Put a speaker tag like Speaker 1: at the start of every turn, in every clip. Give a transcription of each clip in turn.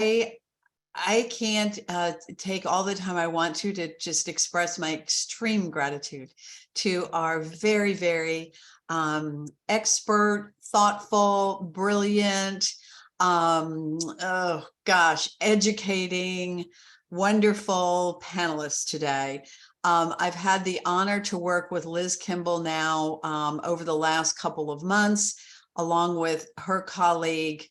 Speaker 1: I can't take all the time I want to just express my extreme gratitude to our very, very expert, thoughtful, brilliant, oh gosh, educating, wonderful panelists today. I've had the honor to work with Liz Kimbel now over the last couple of months, along with her colleague,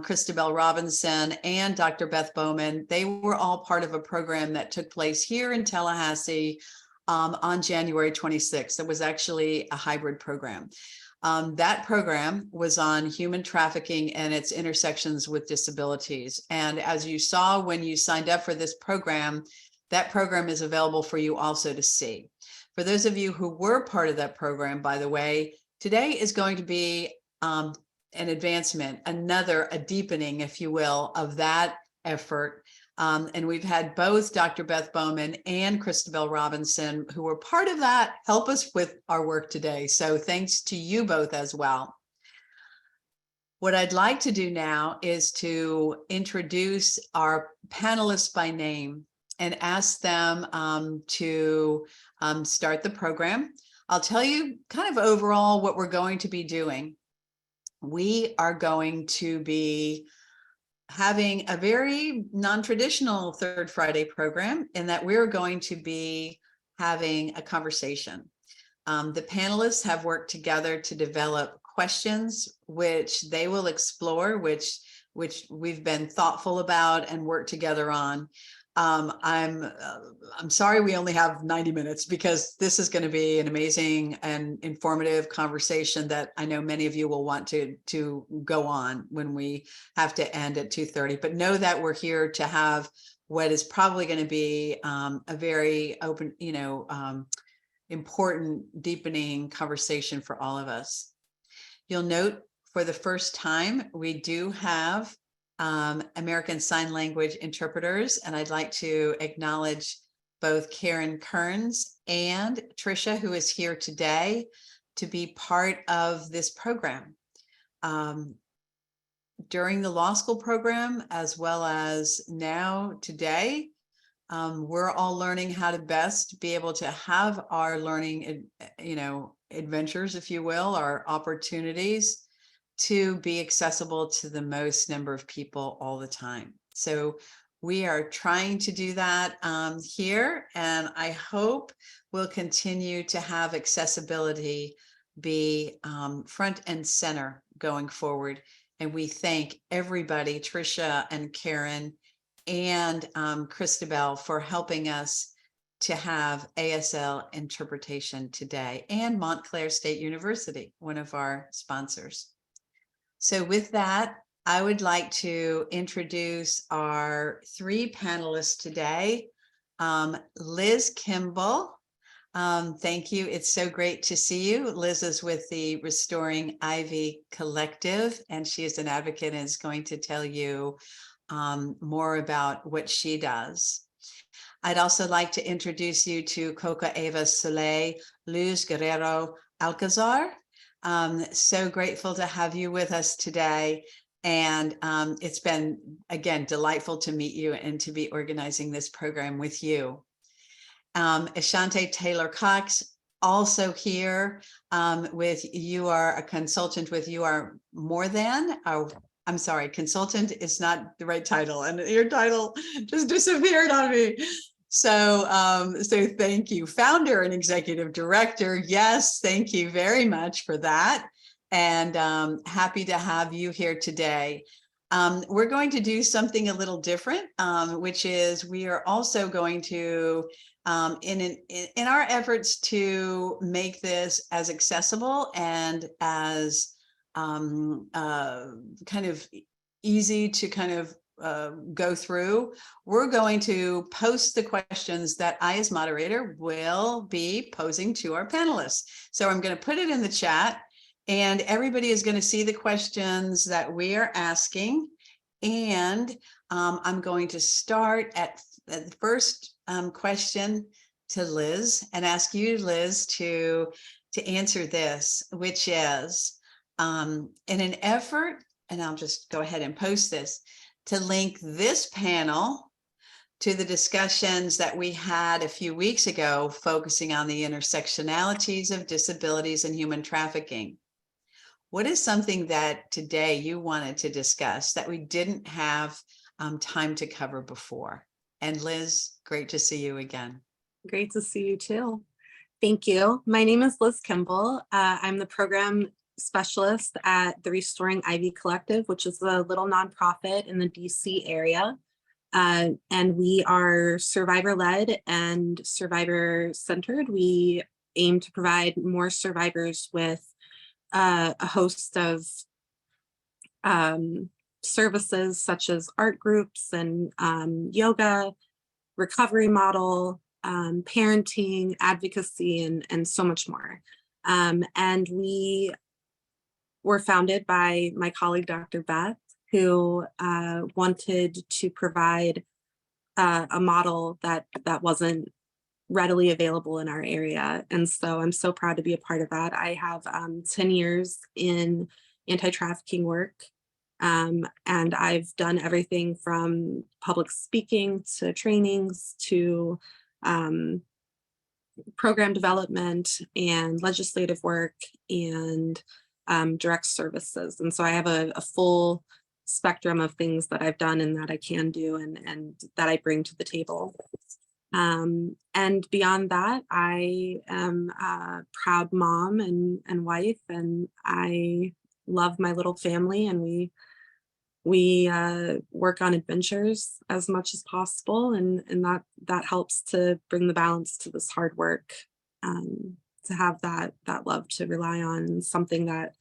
Speaker 1: Christabel Robinson and Dr. Beth Bowman. They were all part of a program that took place here in Tallahassee on January 26th. It was actually a hybrid program. That program was on human trafficking and its intersections with disabilities. And as you saw when you signed up for this program, that program is available for you also to see. For those of you who were part of that program, by the way, today is going to be an advancement, a deepening, if you will, of that effort. And we've had both Dr. Beth Bowman and Christabel Robinson, who were part of that, help us with our work today. So thanks to you both as well. What I'd like to do now is to introduce our panelists by name and ask them to start the program. I'll tell you kind of overall what we're going to be doing. We are going to be having a very non-traditional Third Friday program in that we're going to be having a conversation. The panelists have worked together to develop questions which they will explore, which we've been thoughtful about and worked together on. I'm sorry we only have 90 minutes because this is going to be an amazing and informative conversation that I know many of you will want to go on when we have to end at 2:30. But know that we're here to have what is probably going to be a very open, important, deepening conversation for all of us. You'll note for the first time, we do have American Sign Language interpreters, and I'd like to acknowledge both Karen Kearns and Tricia, who is here today to be part of this program. During the law school program, as well as now today, we're all learning how to best be able to have our learning, adventures, if you will, our opportunities to be accessible to the most number of people all the time. So we are trying to do that here, and I hope we'll continue to have accessibility be front and center going forward. And we thank everybody, Tricia and Karen and Christabel, for helping us to have ASL interpretation today, and Montclair State University, one of our sponsors. So with that, I would like to introduce our three panelists today. Liz Kimbel, thank you. It's so great to see you. Liz is with the Restoring Ivy Collective, and she is an advocate and is going to tell you more about what she does. I'd also like to introduce you to CocoEva, Soleil, LuzGuerrero, Alcazar. So grateful to have you with us today. And it's been, again, delightful to meet you and to be organizing this program with you. Ashante Taylorcox, also here with You Are a Consultant with You Are More Than. I'm sorry, consultant is not the right title, and your title just disappeared on me. So thank you. Founder and executive director. Yes, thank you very much for that. And happy to have you here today. We're going to do something a little different, which is we are also going to, in our efforts to make this as accessible and as kind of easy to kind of go through, we're going to post the questions that I, as moderator, will be posing to our panelists. So I'm going to put it in the chat, and everybody is going to see the questions that we are asking. And I'm going to start at the first question to Liz and ask you, Liz, to answer this, which is, in an effort, and I'll just go ahead and post this, to link this panel to the discussions that we had a few weeks ago, focusing on the intersectionalities of disabilities and human trafficking. What is something that today you wanted to discuss that we didn't have time to cover before? And Liz, great to see you again.
Speaker 2: Great to see you too. Thank you. My name is Liz Kimbel. I'm the program specialist at the Restoring Ivy Collective, which is a little nonprofit in the DC area. And we are survivor-led and survivor-centered. We aim to provide more survivors with a host of services such as art groups and yoga, recovery model, parenting, advocacy, and so much more. And we were founded by my colleague, Dr. Beth, who wanted to provide a model that wasn't readily available in our area. And so I'm so proud to be a part of that. I have 10 years in anti-trafficking work. And I've done everything from public speaking to trainings to program development and legislative work and direct services. And so I have a full spectrum of things that I've done and that I can do and that I bring to the table. And beyond that, I am a proud mom and wife, and I love my little family, and we work on adventures as much as possible, and that helps to bring the balance to this hard work, to have that love to rely on, something that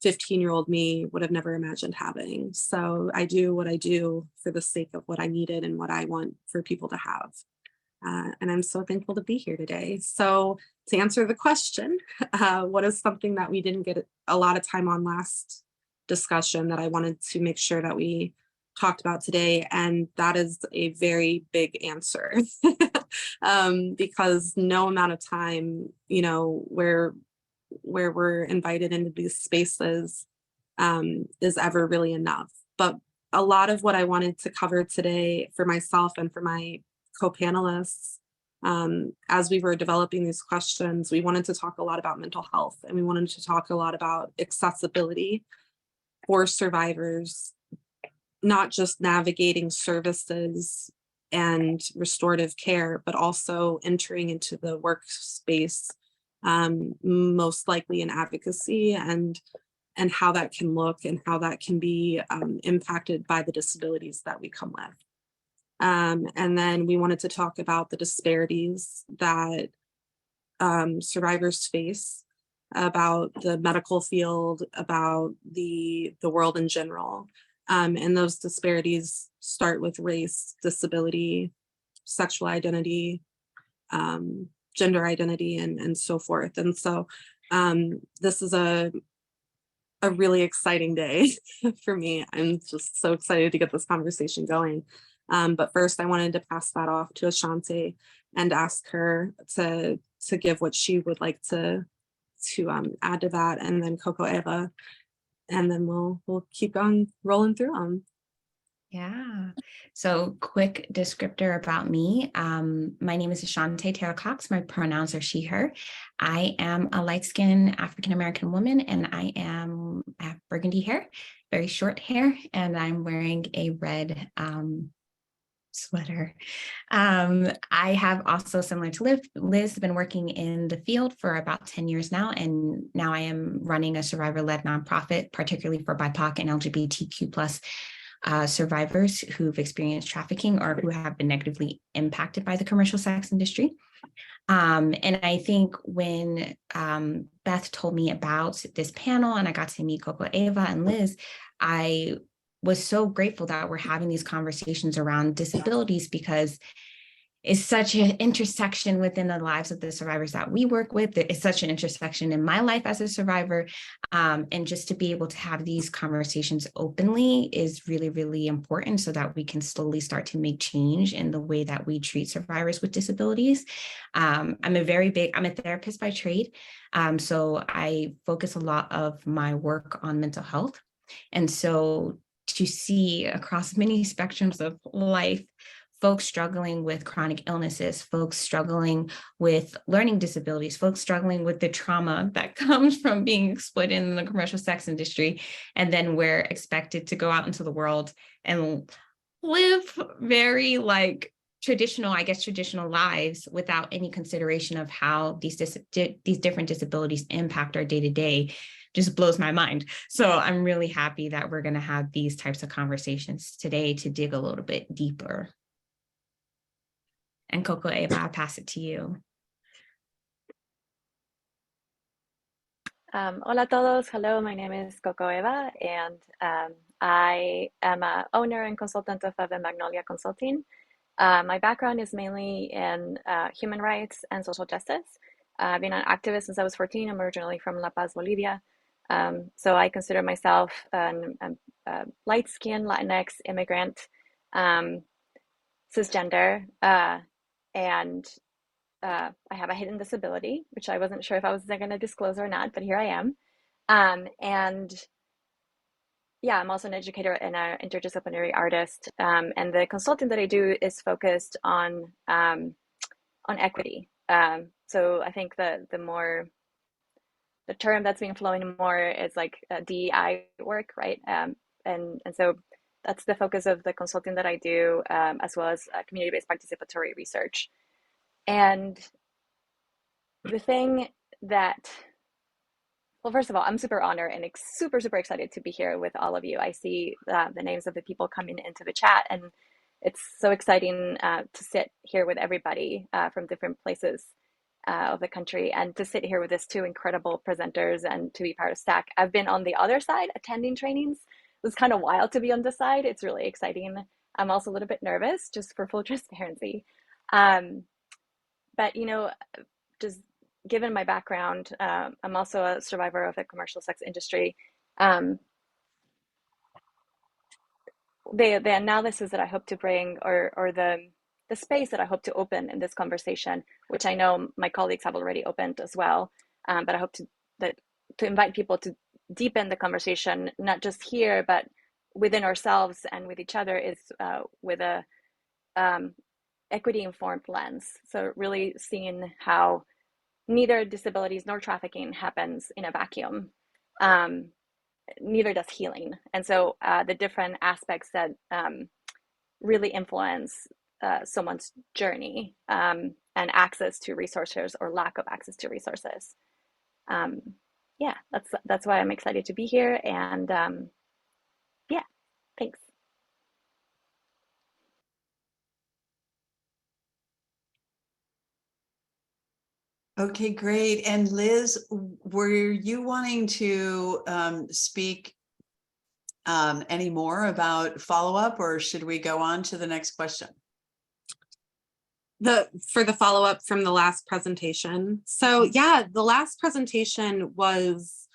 Speaker 2: 15-year-old me would have never imagined having. So I do what I do for the sake of what I needed and what I want for people to have. And I'm so thankful to be here today. So to answer the question, what is something that we didn't get a lot of time on last discussion that I wanted to make sure that we talked about today? And that is a very big answer. Because no amount of time, where we're invited into these spaces is ever really enough. But a lot of what I wanted to cover today for myself and for my co-panelists, as we were developing these questions, we wanted to talk a lot about mental health, and we wanted to talk a lot about accessibility for survivors, not just navigating services and restorative care, but also entering into the workspace, most likely in advocacy, and how that can look and how that can be impacted by the disabilities that we come with. And then we wanted to talk about the disparities that survivors face, about the medical field, about the world in general. And those disparities start with race, disability, sexual identity, gender identity, and so forth. And so this is a really exciting day for me. I'm just so excited to get this conversation going. But first, I wanted to pass that off to Ashante and ask her to give what she would like to add to that, and then CocoEva, and then we'll keep on rolling through them.
Speaker 3: Yeah. So quick descriptor about me. My name is Ashante Taylorcox. My pronouns are she, her. I am a light-skinned African-American woman, and I have burgundy hair, very short hair, and I'm wearing a red sweater. I have also, similar to Liz, been working in the field for about 10 years now, and now I am running a survivor-led nonprofit, particularly for BIPOC and LGBTQ plus survivors who've experienced trafficking or who have been negatively impacted by the commercial sex industry. And I think when Beth told me about this panel and I got to meet CocoEva and Liz, I was so grateful that we're having these conversations around disabilities, because it's such an intersection within the lives of the survivors that we work with. It's such an intersection in my life as a survivor. And just to be able to have these conversations openly is really, really important, so that we can slowly start to make change in the way that we treat survivors with disabilities. I'm a therapist by trade. So I focus a lot of my work on mental health. And so to see across many spectrums of life, folks struggling with chronic illnesses, folks struggling with learning disabilities, folks struggling with the trauma that comes from being exploited in the commercial sex industry. And then we're expected to go out into the world and live very like traditional lives without any consideration of how these different disabilities impact our day-to-day. Just blows my mind. So I'm really happy that we're going to have these types of conversations today to dig a little bit deeper. And CocoEva, I'll pass it to you.
Speaker 4: Hola a todos. Hello, my name is CocoEva, and I am an owner and consultant of AveMagnolia Consulting. My background is mainly in human rights and social justice. I've been an activist since I was 14. I'm originally from La Paz, Bolivia. So I consider myself a light-skinned Latinx immigrant, cisgender, and I have a hidden disability, which I wasn't sure if I was going to disclose or not, but here I am. And yeah, I'm also an educator and an interdisciplinary artist. And the consulting that I do is focused on equity. So I think the term that's been flowing more is like DEI work, right? And so that's the focus of the consulting that I do, as well as community-based participatory research. And the thing that, well, first of all, I'm super honored and super excited to be here with all of you. I see the names of the people coming into the chat, and it's so exciting to sit here with everybody from different places of the country, and to sit here with these two incredible presenters and to be part of STAC. I've been on the other side attending trainings. It was kind of wild to be on this side. It's really exciting. I'm also a little bit nervous, just for full transparency. But, you know, just given my background, I'm also a survivor of the commercial sex industry. The analysis that I hope to bring, or the space that I hope to open in this conversation, which I know my colleagues have already opened as well, but I hope to invite people to deepen the conversation, not just here, but within ourselves and with each other, is with a equity-informed lens. So really seeing how neither disabilities nor trafficking happens in a vacuum. Neither does healing. And so the different aspects that really influence someone's journey and access to resources or lack of access to resources. Yeah, that's why I'm excited to be here. And yeah, thanks.
Speaker 1: Okay, great. And Liz, were you wanting to speak any more about follow-up, or should we go on to the next question?
Speaker 2: For the follow-up from the last presentation. So yeah, the last presentation was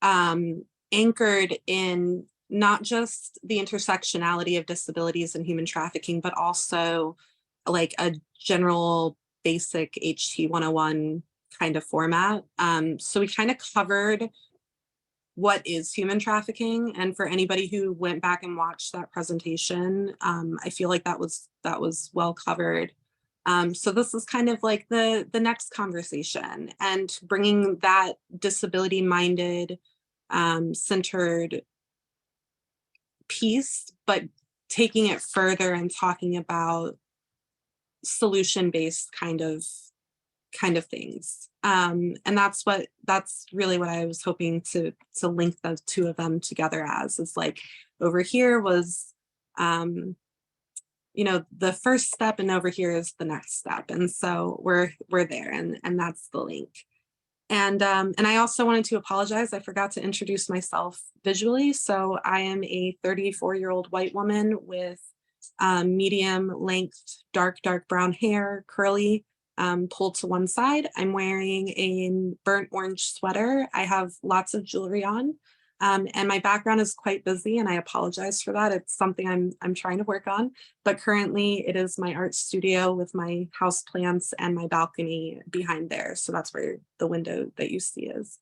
Speaker 2: anchored in not just the intersectionality of disabilities and human trafficking, but also like a general basic HT 101 kind of format. So we kind of covered what is human trafficking, and for anybody who went back and watched that presentation, I feel like that was well covered. So this is kind of like the next conversation, and bringing that disability-minded, centered piece, but taking it further and talking about solution-based kind of things. And that's really what I was hoping to link the two of them together as, is like, over here was you know, the first step, and over here is the next step. And so we're there, and that's the link. And I also wanted to apologize. I forgot to introduce myself visually. So I am a 34-year-old white woman with medium length, dark brown hair, curly, pulled to one side. I'm wearing a burnt orange sweater. I have lots of jewelry on. And my background is quite busy, and I apologize for that. It's something I'm trying to work on, but currently it is my art studio with my house plants and my balcony behind there. So that's where the window that you see is.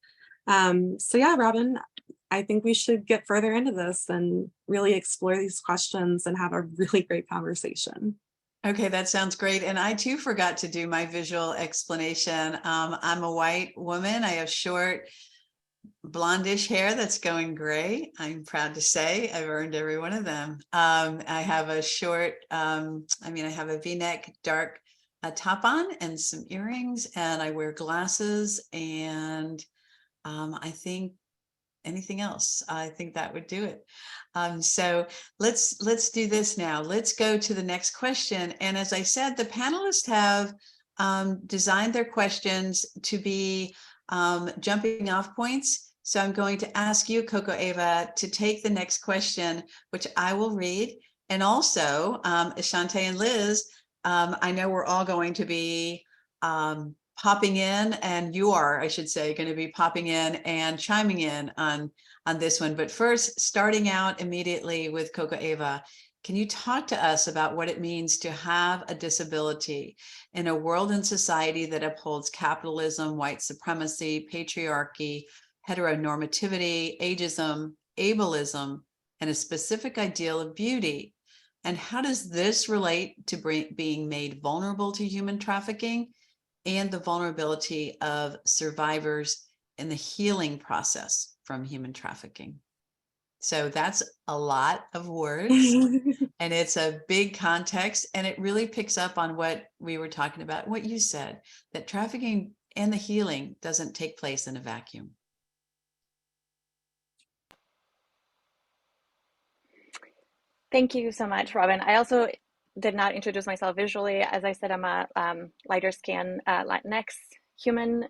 Speaker 2: So yeah, Robin, I think we should get further into this and really explore these questions and have a really great conversation.
Speaker 1: Okay, that sounds great. And I too forgot to do my visual explanation. I'm a white woman. I have short blondish hair that's going gray. I'm proud to say I've earned every one of them. I have a short, I have a V-neck dark top on and some earrings, and I wear glasses, and I think anything else, I think that would do it. So let's do this now. Let's go to the next question. And as I said, the panelists have designed their questions to be jumping off points. So I'm going to ask you, CocoEva, to take the next question, which I will read. And also, Ashante and Liz, I know we're all going to be popping in, and you are, I should say, going to be popping in and chiming in on this one. But first, starting out immediately with CocoEva, can you talk to us about what it means to have a disability in a world and society that upholds capitalism, white supremacy, patriarchy, heteronormativity, ageism, ableism, and a specific ideal of beauty? And how does this relate to being made vulnerable to human trafficking and the vulnerability of survivors in the healing process from human trafficking? So that's a lot of words, and it's a big context, and it really picks up on what we were talking about, what you said, that trafficking and the healing doesn't take place in a vacuum.
Speaker 4: Thank you so much, Robin. I also did not introduce myself visually. As I said, I'm a lighter skin Latinx human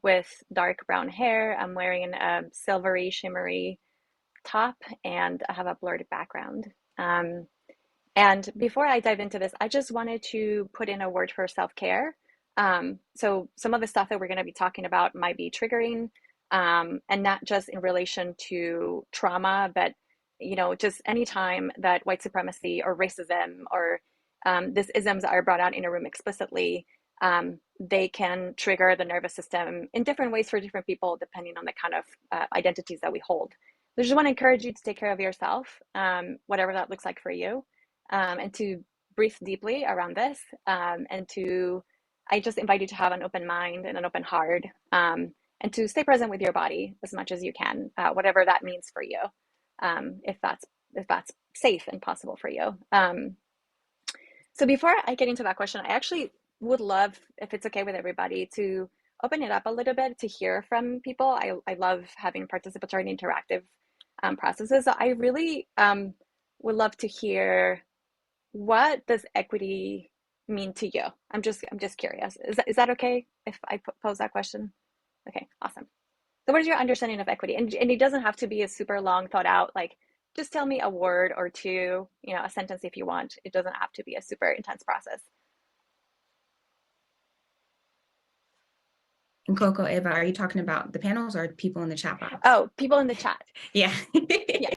Speaker 4: with dark brown hair. I'm wearing a silvery, shimmery top, and I have a blurred background. And before I dive into this, I just wanted to put in a word for self-care. So some of the stuff that we're going to be talking about might be triggering, and not just in relation to trauma, but just any time that white supremacy or racism or these isms are brought out in a room explicitly, they can trigger the nervous system in different ways for different people, depending on the kind of identities that we hold. I just want to encourage you to take care of yourself, whatever that looks like for you, and to breathe deeply around this, I just invite you to have an open mind and an open heart, and to stay present with your body as much as you can, whatever that means for you, if that's safe and possible for you. So before I get into that question, I actually would love, if it's okay with everybody, to open it up a little bit to hear from people. I love having participatory and interactive processes. So I really would love to hear, what does equity mean to you? I'm just curious. Is that okay if I pose that question? Okay, awesome. So what is your understanding of equity? And it doesn't have to be a super long thought out, like, just tell me a word or two, a sentence if you want. It doesn't have to be a super intense process.
Speaker 3: And CocoEva, are you talking about the panels or people in the chat box?
Speaker 4: Oh, people in the chat.
Speaker 3: Yeah.
Speaker 4: Yeah.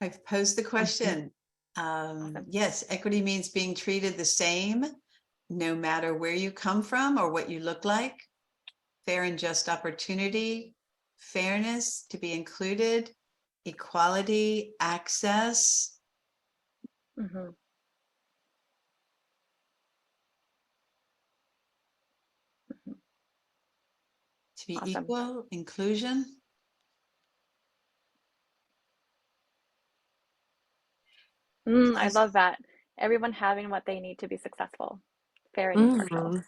Speaker 1: I've posed the question.
Speaker 4: Awesome.
Speaker 1: Yes, equity means being treated the same, no matter where you come from or what you look like. Fair and just opportunity, fairness, to be included, equality, access.
Speaker 4: Mm-hmm.
Speaker 1: To be
Speaker 4: Awesome.
Speaker 1: equal, inclusion.
Speaker 4: I love that. Everyone having what they need to be successful, fair and impartial.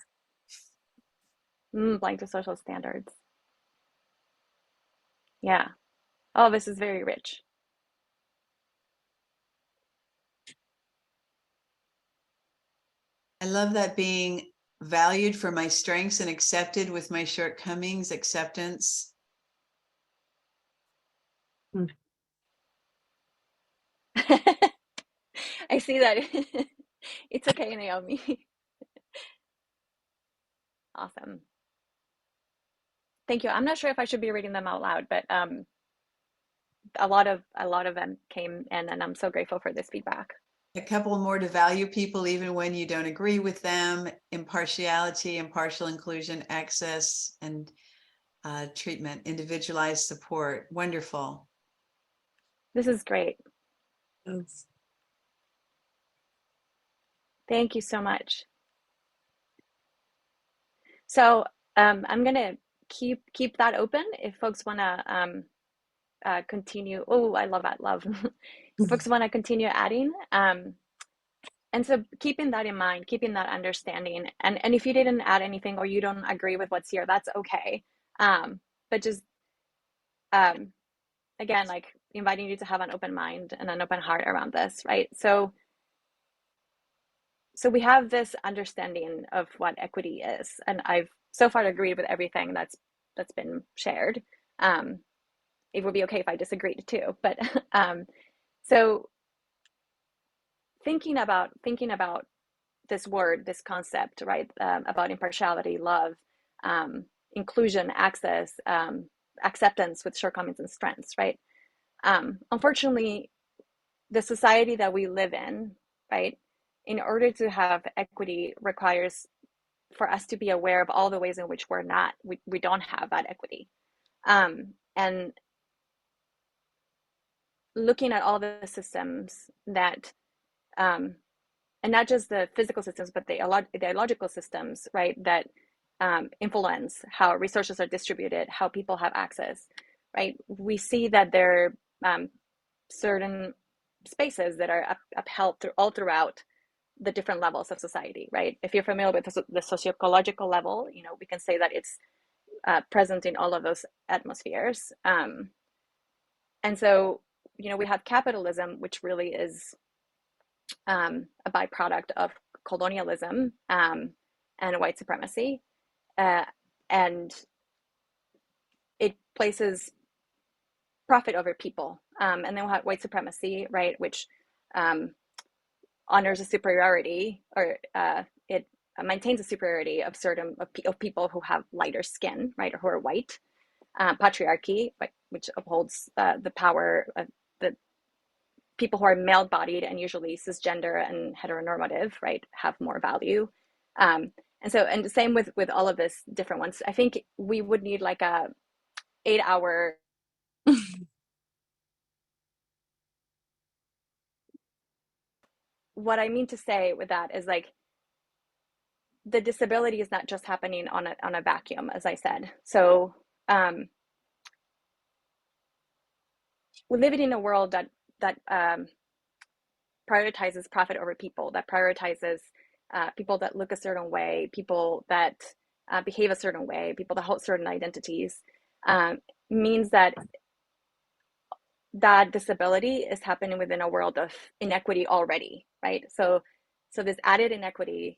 Speaker 4: Blind to social standards. Yeah. Oh, this is very rich.
Speaker 1: I love that, being valued for my strengths and accepted with my shortcomings, acceptance.
Speaker 4: I see that. It's okay, Naomi. Awesome. Thank you. I'm not sure if I should be reading them out loud, but a lot of them came in, and I'm so grateful for this feedback.
Speaker 1: A couple more: to value people even when you don't agree with them, impartiality, impartial inclusion, access, and treatment, individualized support. Wonderful.
Speaker 4: This is great.
Speaker 2: Yes.
Speaker 4: Thank you so much. So I'm gonna keep that open if folks want to continue. Oh, I love that. Love. If folks want to continue adding. And so keeping that in mind, keeping that understanding, and if you didn't add anything or you don't agree with what's here, that's okay. But just again, like inviting you to have an open mind and an open heart around this, right? So we have this understanding of what equity is, and I've so far agreed with everything that's been shared. It would be okay if I disagreed too, but so thinking about this word, this concept, right? About impartiality, love, inclusion, access, acceptance with shortcomings and strengths, right? Unfortunately, the society that we live in, right, in order to have equity requires for us to be aware of all the ways in which we don't have that equity. And looking at all the systems that, and not just the physical systems, but the ideological systems, right, that influence how resources are distributed, how people have access, right? We see that there are certain spaces that are upheld all throughout the different levels of society, right? If you're familiar with the socio-ecological level, we can say that it's present in all of those atmospheres. And so, we have capitalism, which really is a byproduct of colonialism and white supremacy. And it places profit over people. And then we have white supremacy, right, which honors a superiority, or it maintains a superiority of certain of people who have lighter skin, right, or who are white. Patriarchy, which upholds the power of the people who are male-bodied and usually cisgender and heteronormative, right, have more value. And the same with all of this different ones. I think we would need like a 8-hour what I mean to say with that is, like, the disability is not just happening on a vacuum, as I said. So we're living in a world that prioritizes profit over people, that prioritizes people that look a certain way, people that behave a certain way, people that hold certain identities, means that disability is happening within a world of inequity already, right? So this added inequity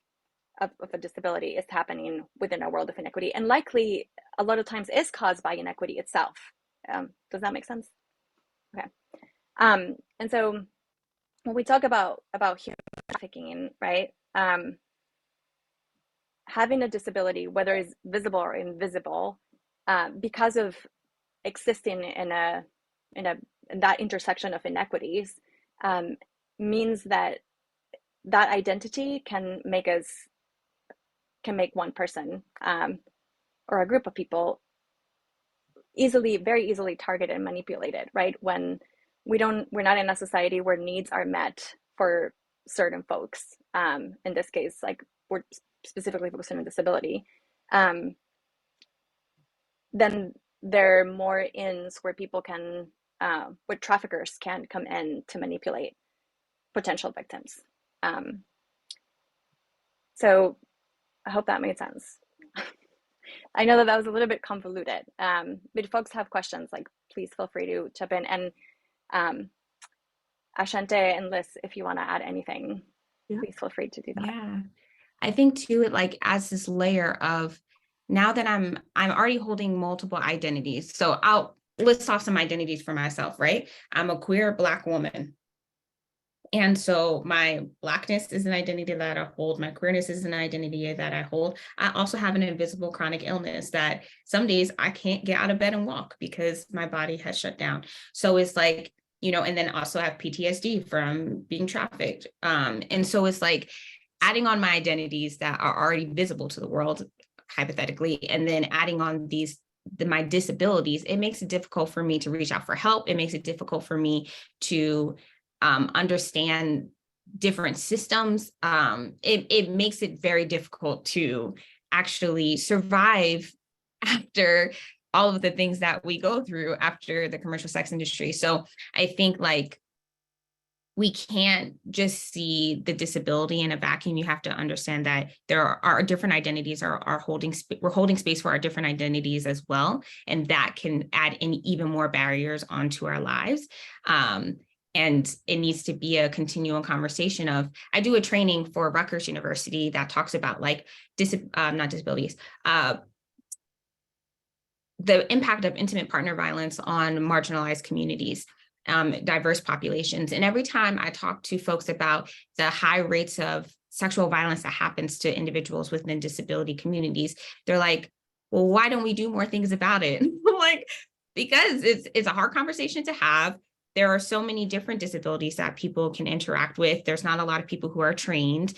Speaker 4: of a disability is happening within a world of inequity, and likely a lot of times is caused by inequity itself. Does that make sense? Okay. And so when we talk about human trafficking, right? Having a disability, whether it's visible or invisible, because of existing in that intersection of inequities, means that identity can make one person or a group of people very easily targeted and manipulated, right? When we're not in a society where needs are met for certain folks. In this case, like, we're specifically focusing on disability. Then there are more ins where people can, where traffickers can come in to manipulate potential victims. So I hope that made sense. I know that was a little bit convoluted, but if folks have questions, like, please feel free to jump in. And Ashante and Liz, if you want to add anything, please feel free to do that.
Speaker 3: Yeah, I think too, it like adds this layer of, now that I'm already holding multiple identities. So I'll list off some identities for myself, right? I'm a queer Black woman. And so my Blackness is an identity that I hold. My queerness is an identity that I hold. I also have an invisible chronic illness that some days I can't get out of bed and walk because my body has shut down. So it's like, and then also have PTSD from being trafficked. And so it's like adding on my identities that are already visible to the world, hypothetically, and then adding on these my disabilities, it makes it difficult for me to reach out for help. It makes it difficult for me to understand different systems. It makes it very difficult to actually survive after all of the things that we go through after the commercial sex industry. So I think like we can't just see the disability in a vacuum. You have to understand that there are different identities we're holding space for our different identities as well. And that can add in even more barriers onto our lives. And it needs to be a continual conversation of, I do a training for Rutgers University that talks about like, not disabilities, the impact of intimate partner violence on marginalized communities, diverse populations. And every time I talk to folks about the high rates of sexual violence that happens to individuals within disability communities, they're like, well, why don't we do more things about it? Like, because it's a hard conversation to have. There are so many different disabilities that people can interact with. There's not a lot of people who are trained.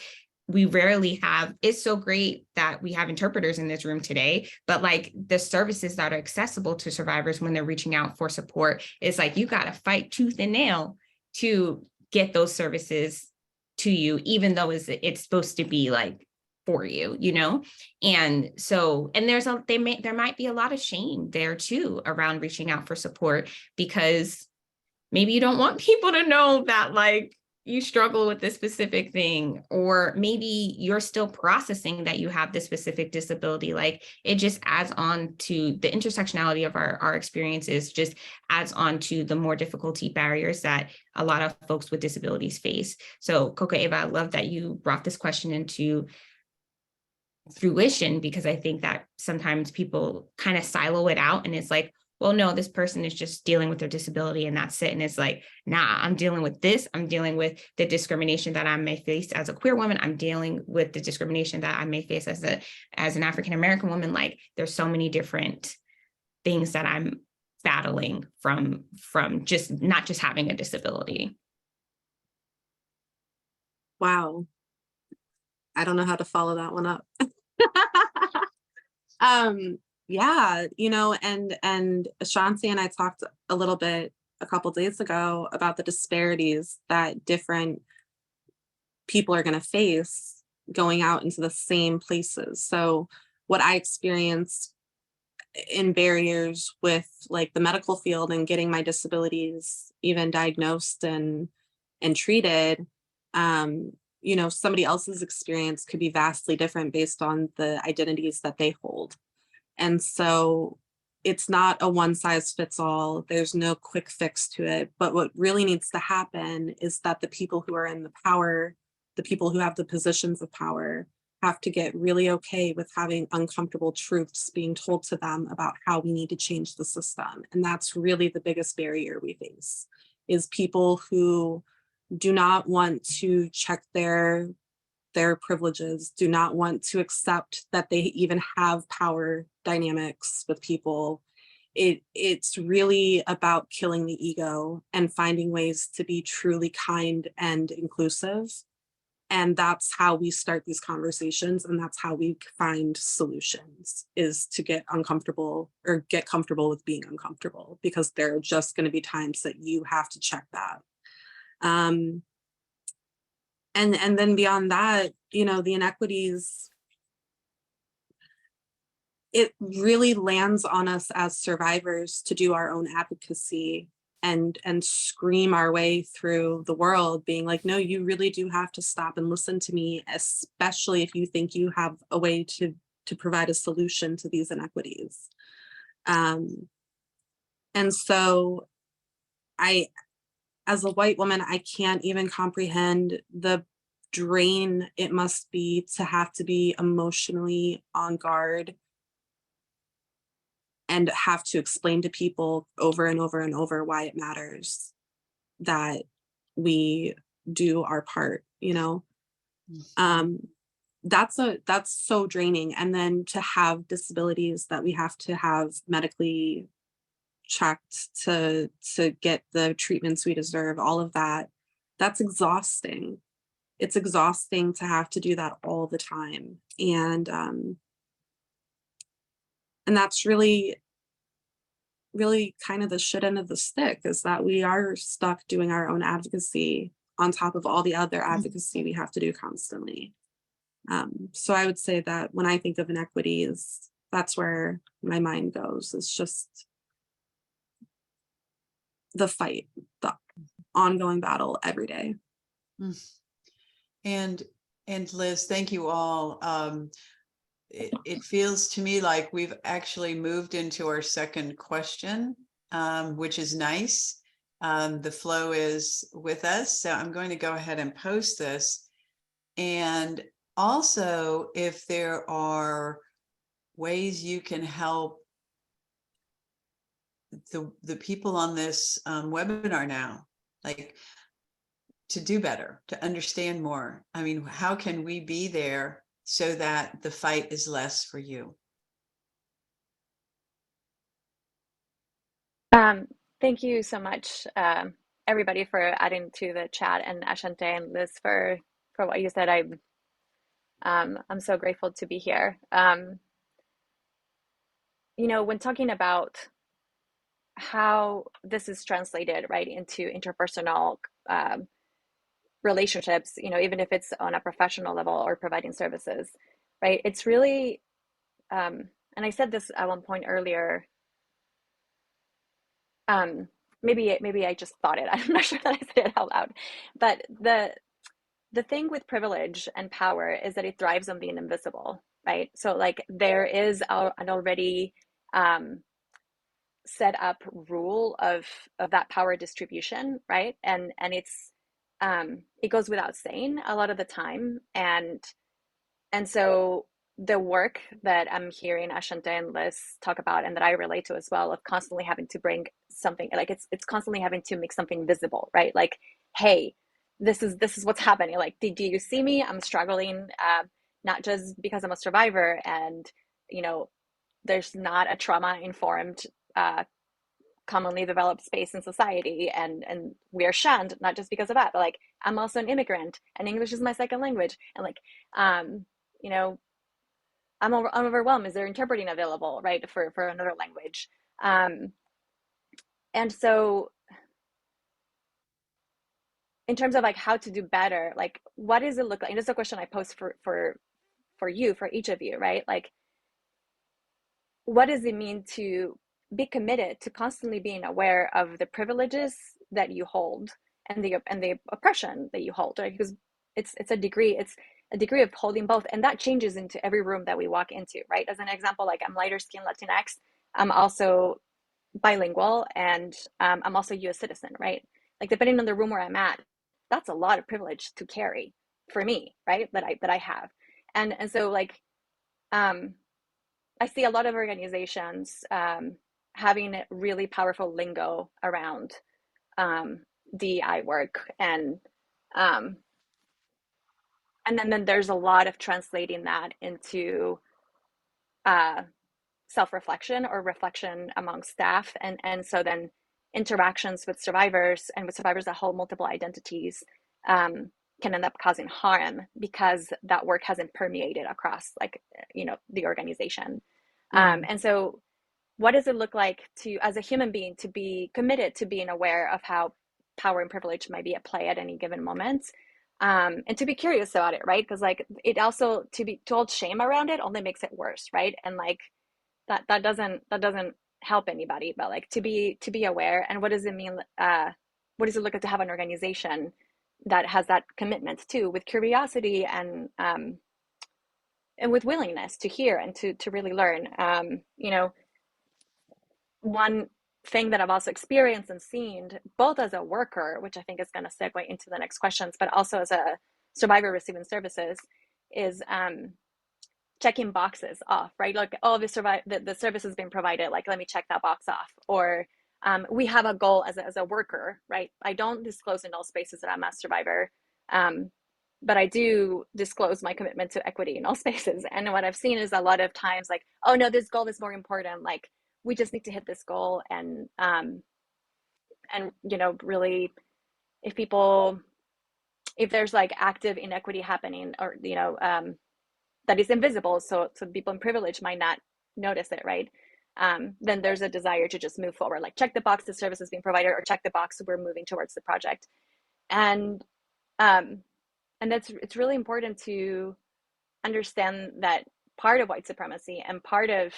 Speaker 3: We rarely have, it's so great that we have interpreters in this room today, but like the services that are accessible to survivors when they're reaching out for support, is like, you got to fight tooth and nail to get those services to you, even though it's supposed to be like for you, you know? And so, and there might be a lot of shame there too around reaching out for support, because maybe you don't want people to know that like you struggle with this specific thing, or maybe you're still processing that you have this specific disability. Like it just adds on to the intersectionality of our experiences, just adds on to the more difficulty barriers that a lot of folks with disabilities face. So CocoEva, I love that you brought this question into fruition, because I think that sometimes people kind of silo it out and it's like, well, no, this person is just dealing with their disability and that's it. And it's like, nah, I'm dealing with this. I'm dealing with the discrimination that I may face as a queer woman. I'm dealing with the discrimination that I may face as an African-American woman. Like there's so many different things that I'm battling from just not just having a disability.
Speaker 2: Wow. I don't know how to follow that one up. Yeah, you know, and Ashante and I talked a little bit a couple days ago about the disparities that different people are going to face going out into the same places. So what I experienced in barriers with like the medical field and getting my disabilities even diagnosed and treated, you know, somebody else's experience could be vastly different based on the identities that they hold. And so it's not a one size fits all. There's no quick fix to it. But what really needs to happen is that the people who are in the power, the people who have the positions of power, have to get really okay with having uncomfortable truths being told to them about how we need to change the system. And that's really the biggest barrier we face, is people who do not want to check their privileges, do not want to accept that they even have power dynamics with people. It's really about killing the ego and finding ways to be truly kind and inclusive. And that's how we start these conversations, and that's how we find solutions, is to get uncomfortable or get comfortable with being uncomfortable, because there are just going to be times that you have to check that. And then beyond that, you know, the inequities, it really lands on us as survivors to do our own advocacy and scream our way through the world, being like, no, you really do have to stop and listen to me, especially if you think you have a way to provide a solution to these inequities. And so as a white woman, I can't even comprehend the drain it must be to have to be emotionally on guard and have to explain to people over and over and over why it matters that we do our part, you know. That's so draining. And then to have disabilities that we have to have medically checked to get the treatments we deserve, all of that, that's exhausting. It's exhausting to have to do that all the time. And that's really really kind of the shit end of the stick, is that we are stuck doing our own advocacy on top of all the other advocacy we have to do constantly. So I would say that when I think of inequities, that's where my mind goes. It's just the fight, the ongoing battle every day.
Speaker 1: And Liz, thank you all. It feels to me like we've actually moved into our second question, which is nice. The flow is with us. So I'm going to go ahead and post this. And also, if there are ways you can help the people on this webinar now, like to do better, to understand more. I mean, how can we be there so that the fight is less for you?
Speaker 4: Thank you so much, everybody, for adding to the chat, and Ashante and Liz for what you said. I'm so grateful to be here. You know, when talking about how this is translated right into interpersonal relationships, you know, even if it's on a professional level or providing services, right? It's really, and I said this at one point earlier. Maybe I just thought it. I'm not sure that I said it out loud, but the thing with privilege and power is that it thrives on being invisible, right? So like there is an already set up rule of that power distribution, right? And it's it goes without saying a lot of the time, and so the work that I'm hearing Ashante and Liz talk about, and that I relate to as well, of constantly having to bring something, like it's constantly having to make something visible, right? Like, hey, this is what's happening. Like, do you see me? I'm struggling, not just because I'm a survivor, and you know, there's not a trauma informed, commonly developed space in society, and we are shunned not just because of that, but like I'm also an immigrant, and English is my second language, and like you know, I'm overwhelmed. Is there interpreting available, right, for another language? And so in terms of like how to do better, like what does it look like? And this is a question I pose for you, for each of you, right? Like, what does it mean to be committed to constantly being aware of the privileges that you hold and the oppression that you hold, right? Because it's a degree of holding both, and that changes into every room that we walk into, right? As an example, like I'm lighter skinned Latinx, I'm also bilingual, and I'm also US citizen, right? Like depending on the room where I'm at, that's a lot of privilege to carry for me, right? That I have. And so like I see a lot of organizations having really powerful lingo around DEI work, and then there's a lot of translating that into self-reflection or reflection among staff, and so then interactions with survivors and with survivors that hold multiple identities can end up causing harm because that work hasn't permeated across, like, you know, the organization. And so what does it look like to, as a human being, to be committed to being aware of how power and privilege might be at play at any given moment, and to be curious about it, right? Because like it also, to hold shame around it only makes it worse, right? And like that doesn't help anybody. But like to be aware, and what does it mean? What does it look like to have an organization that has that commitment too, with curiosity and with willingness to hear and to really learn? You know, one thing that I've also experienced and seen, both as a worker, which I think is going to segue into the next questions, but also as a survivor receiving services, is checking boxes off, right? Like, oh, the service has been provided, like, let me check that box off. Or we have a goal as a worker, right? I don't disclose in all spaces that I'm a survivor, but I do disclose my commitment to equity in all spaces. And what I've seen is a lot of times like, oh no, this goal is more important. Like, we just need to hit this goal. And you know, really, if there's like active inequity happening, or, you know, that is invisible, so people in privilege might not notice it, right? then there's a desire to just move forward, like check the box, the service is being provided, or check the box, we're moving towards the project. And it's really important to understand that part of white supremacy and part of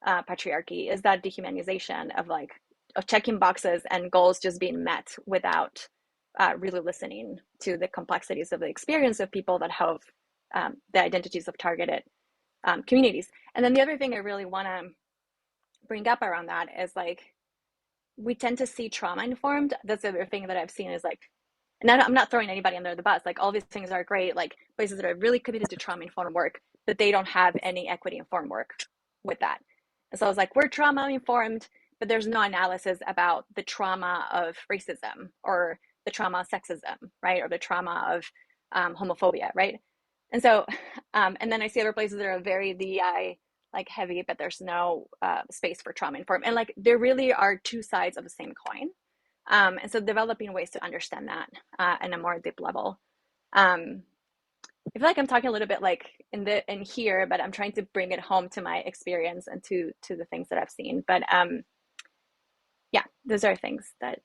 Speaker 4: patriarchy is that dehumanization of checking boxes and goals just being met without really listening to the complexities of the experience of people that have the identities of targeted communities. And then the other thing I really want to bring up around that is like, we tend to see trauma informed. That's the other thing that I've seen is like, and I'm not throwing anybody under the bus, like all these things are great, like places that are really committed to trauma informed work, but they don't have any equity informed work with that. And so I was like, we're trauma informed, but there's no analysis about the trauma of racism or the trauma of sexism, right? Or the trauma of homophobia, right? And so, and then I see other places that are very DEI like heavy, but there's no space for trauma informed. And like, there really are two sides of the same coin. And so developing ways to understand that in a more deep level. I feel like I'm talking a little bit like in here, but I'm trying to bring it home to my experience and to the things that I've seen. But yeah, those are things that,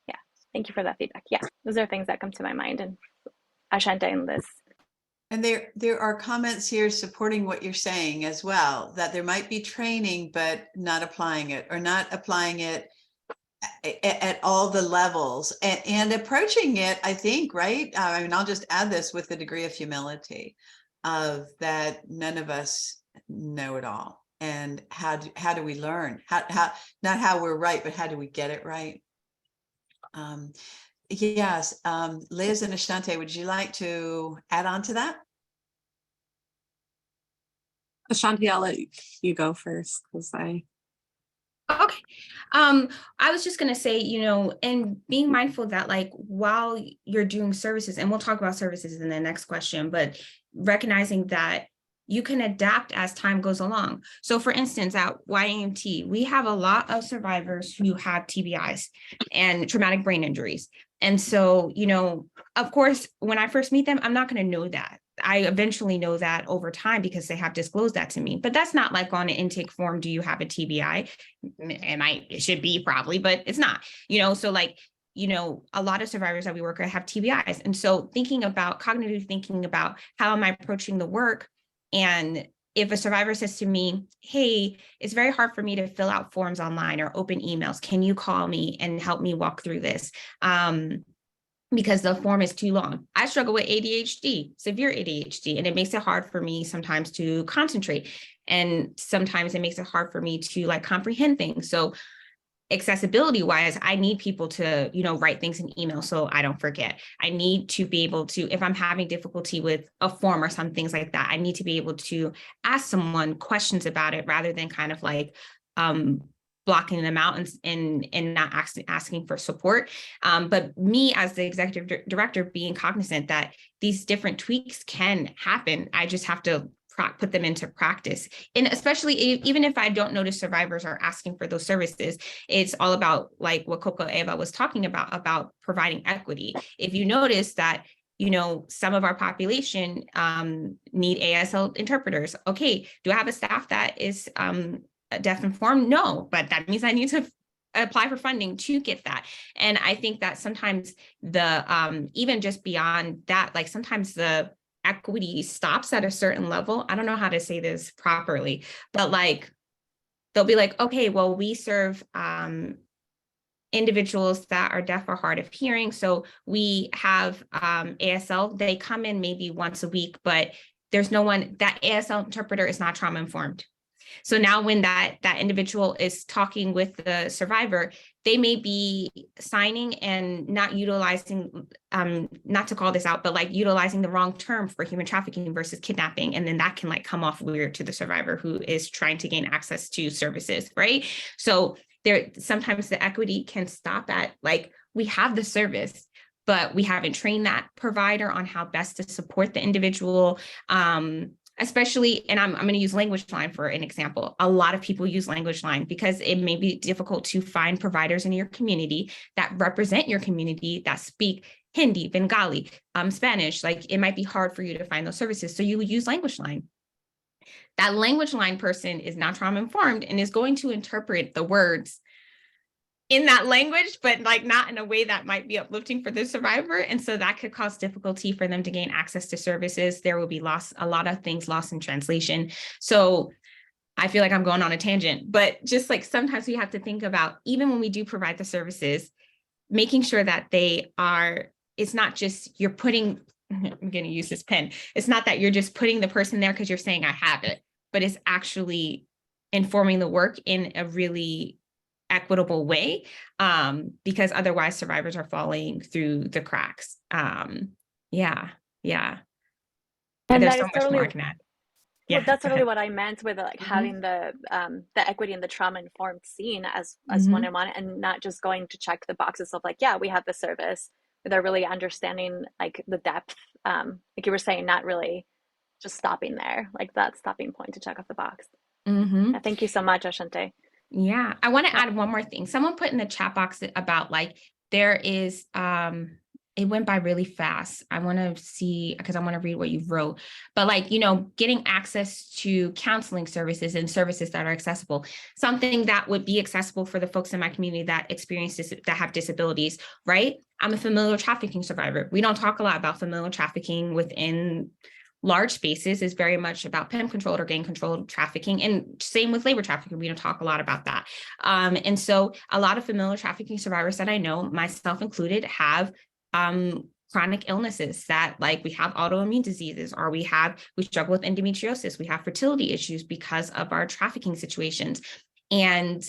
Speaker 4: yeah, thank you for that feedback. Yeah, those are things that come to my mind, and Ashante and Liz.
Speaker 1: And there are comments here supporting what you're saying as well, that there might be training, but not applying it, or not applying it at all the levels, and approaching it, I think, right? I mean, I'll just add this with a degree of humility of that none of us know it all. And how do we learn? How not how we're right, but how do we get it right? Yes, Liz and Ashante, would you like to add on to that?
Speaker 2: Ashante, I'll let you go first because
Speaker 3: Okay. I was just going to say, and being mindful that like while you're doing services, and we'll talk about services in the next question, but recognizing that you can adapt as time goes along. So for instance, at YAMT, we have a lot of survivors who have TBIs and traumatic brain injuries. And so, of course, when I first meet them, I'm not going to know that. I eventually know that over time because they have disclosed that to me, but that's not like on an intake form. Do you have a TBI? It should be probably, but it's not, so like, a lot of survivors that we work with have TBIs. And so cognitively thinking about how am I approaching the work? And if a survivor says to me, hey, it's very hard for me to fill out forms online or open emails, can you call me and help me walk through this? Because the form is too long. I struggle with ADHD, severe ADHD, and it makes it hard for me sometimes to concentrate. And sometimes it makes it hard for me to like comprehend things. So accessibility wise, I need people to, write things in email so I don't forget. I need to be able to, if I'm having difficulty with a form or some things like that, I need to be able to ask someone questions about it rather than kind of like, blocking them out and not asking for support. But me as the executive director being cognizant that these different tweaks can happen, I just have to put them into practice. And especially even if I don't notice survivors are asking for those services, it's all about like what CocoEva was talking about providing equity. If you notice that some of our population need ASL interpreters. Okay, do I have a staff that is deaf informed? No, but that means I need to apply for funding to get that. And I think that sometimes the even just beyond that, like sometimes the equity stops at a certain level. I don't know how to say this properly, but like they'll be like, okay, well, we serve individuals that are deaf or hard of hearing. So we have ASL, they come in maybe once a week, but there's no one, that ASL interpreter is not trauma informed. So now when that individual is talking with the survivor, they may be signing and not utilizing, not to call this out, but like utilizing the wrong term for human trafficking versus kidnapping. And then that can like come off weird to the survivor who is trying to gain access to services, right? So sometimes the equity can stop at like, we have the service, but we haven't trained that provider on how best to support the individual. Especially, and I'm going to use language line for an example. A lot of people use language line because it may be difficult to find providers in your community that represent your community that speak Hindi, Bengali, Spanish. Like it might be hard for you to find those services. So you use language line. That language line person is not trauma informed and is going to interpret the words in that language, but like not in a way that might be uplifting for the survivor. And so that could cause difficulty for them to gain access to services. There will be a lot of things lost in translation. So I feel like I'm going on a tangent, but just like sometimes we have to think about, even when we do provide the services, making sure that it's not just you're putting, I'm going to use this pen. It's not that you're just putting the person there because you're saying I have it, but it's actually informing the work in a really equitable way, because otherwise survivors are falling through the cracks. Yeah.
Speaker 4: And
Speaker 3: there's
Speaker 4: that
Speaker 3: so
Speaker 4: is
Speaker 3: much
Speaker 4: totally
Speaker 3: more I can add.
Speaker 4: well,
Speaker 3: Yeah,
Speaker 4: that's
Speaker 3: go
Speaker 4: totally
Speaker 3: ahead.
Speaker 4: what I meant with like having the equity and the trauma informed scene as
Speaker 3: Mhm.
Speaker 4: one-on-one, and not just going to check the boxes of like, yeah, we have the service, without really understanding like the depth. Like you were saying, not really just stopping there, like that stopping point to check off the box.
Speaker 3: Mhm.
Speaker 4: Thank you so much, Ashante.
Speaker 3: Yeah, I want to
Speaker 4: Yeah.
Speaker 3: add one more thing. Someone put in the chat box about like there is it went by really fast. I want to see because I want to read what you wrote. But like, getting access to counseling services and services that are accessible, something that would be accessible for the folks in my community that experience this, that have disabilities, right? I'm a familial trafficking survivor. We don't talk a lot about familial trafficking within large spaces. Is very much about PIM controlled or gang controlled trafficking. And same with labor trafficking. We don't talk a lot about that. And so a lot of familial trafficking survivors that I know, myself included, have chronic illnesses that like we have autoimmune diseases, or we struggle with endometriosis. We have fertility issues because of our trafficking situations. And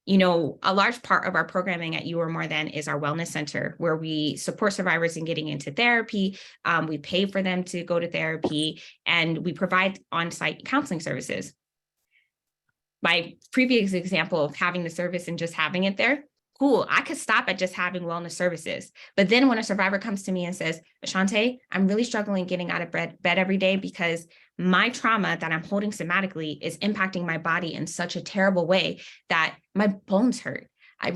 Speaker 3: a large part of our programming at You Are More Than is our wellness center, where we support survivors in getting into therapy. We pay for them to go to therapy, and we provide on-site counseling services. My previous example of having the service and just having it there, cool, I could stop at just having wellness services. But then when a survivor comes to me and says, Ashante, I'm really struggling getting out of bed every day because my trauma that I'm holding somatically is impacting my body in such a terrible way that my bones hurt. I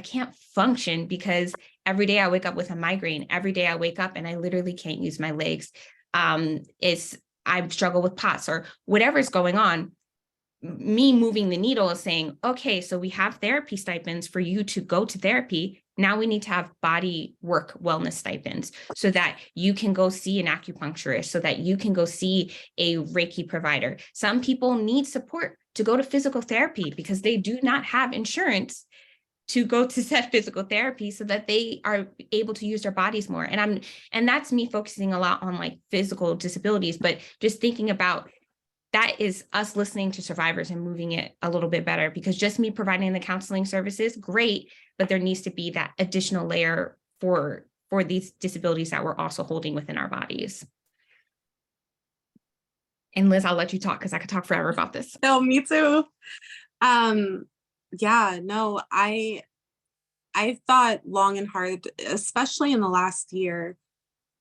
Speaker 3: can't function because every day I wake up with a migraine. Every day I wake up and I literally can't use my legs. I struggle with POTS or whatever's going on. Me moving the needle is saying, okay, so we have therapy stipends for you to go to therapy. Now we need to have body work wellness stipends so that you can go see an acupuncturist, so that you can go see a Reiki provider. Some people need support to go to physical therapy because they do not have insurance to go to that physical therapy so that they are able to use their bodies more. And that's me focusing a lot on like physical disabilities, but just thinking about that is us listening to survivors and moving it a little bit better, because just me providing the counseling services, great, but there needs to be that additional layer for these disabilities that we're also holding within our bodies. And Liz, I'll let you talk because I could talk forever about this.
Speaker 2: No, me too. Yeah, no, I thought long and hard, especially in the last year,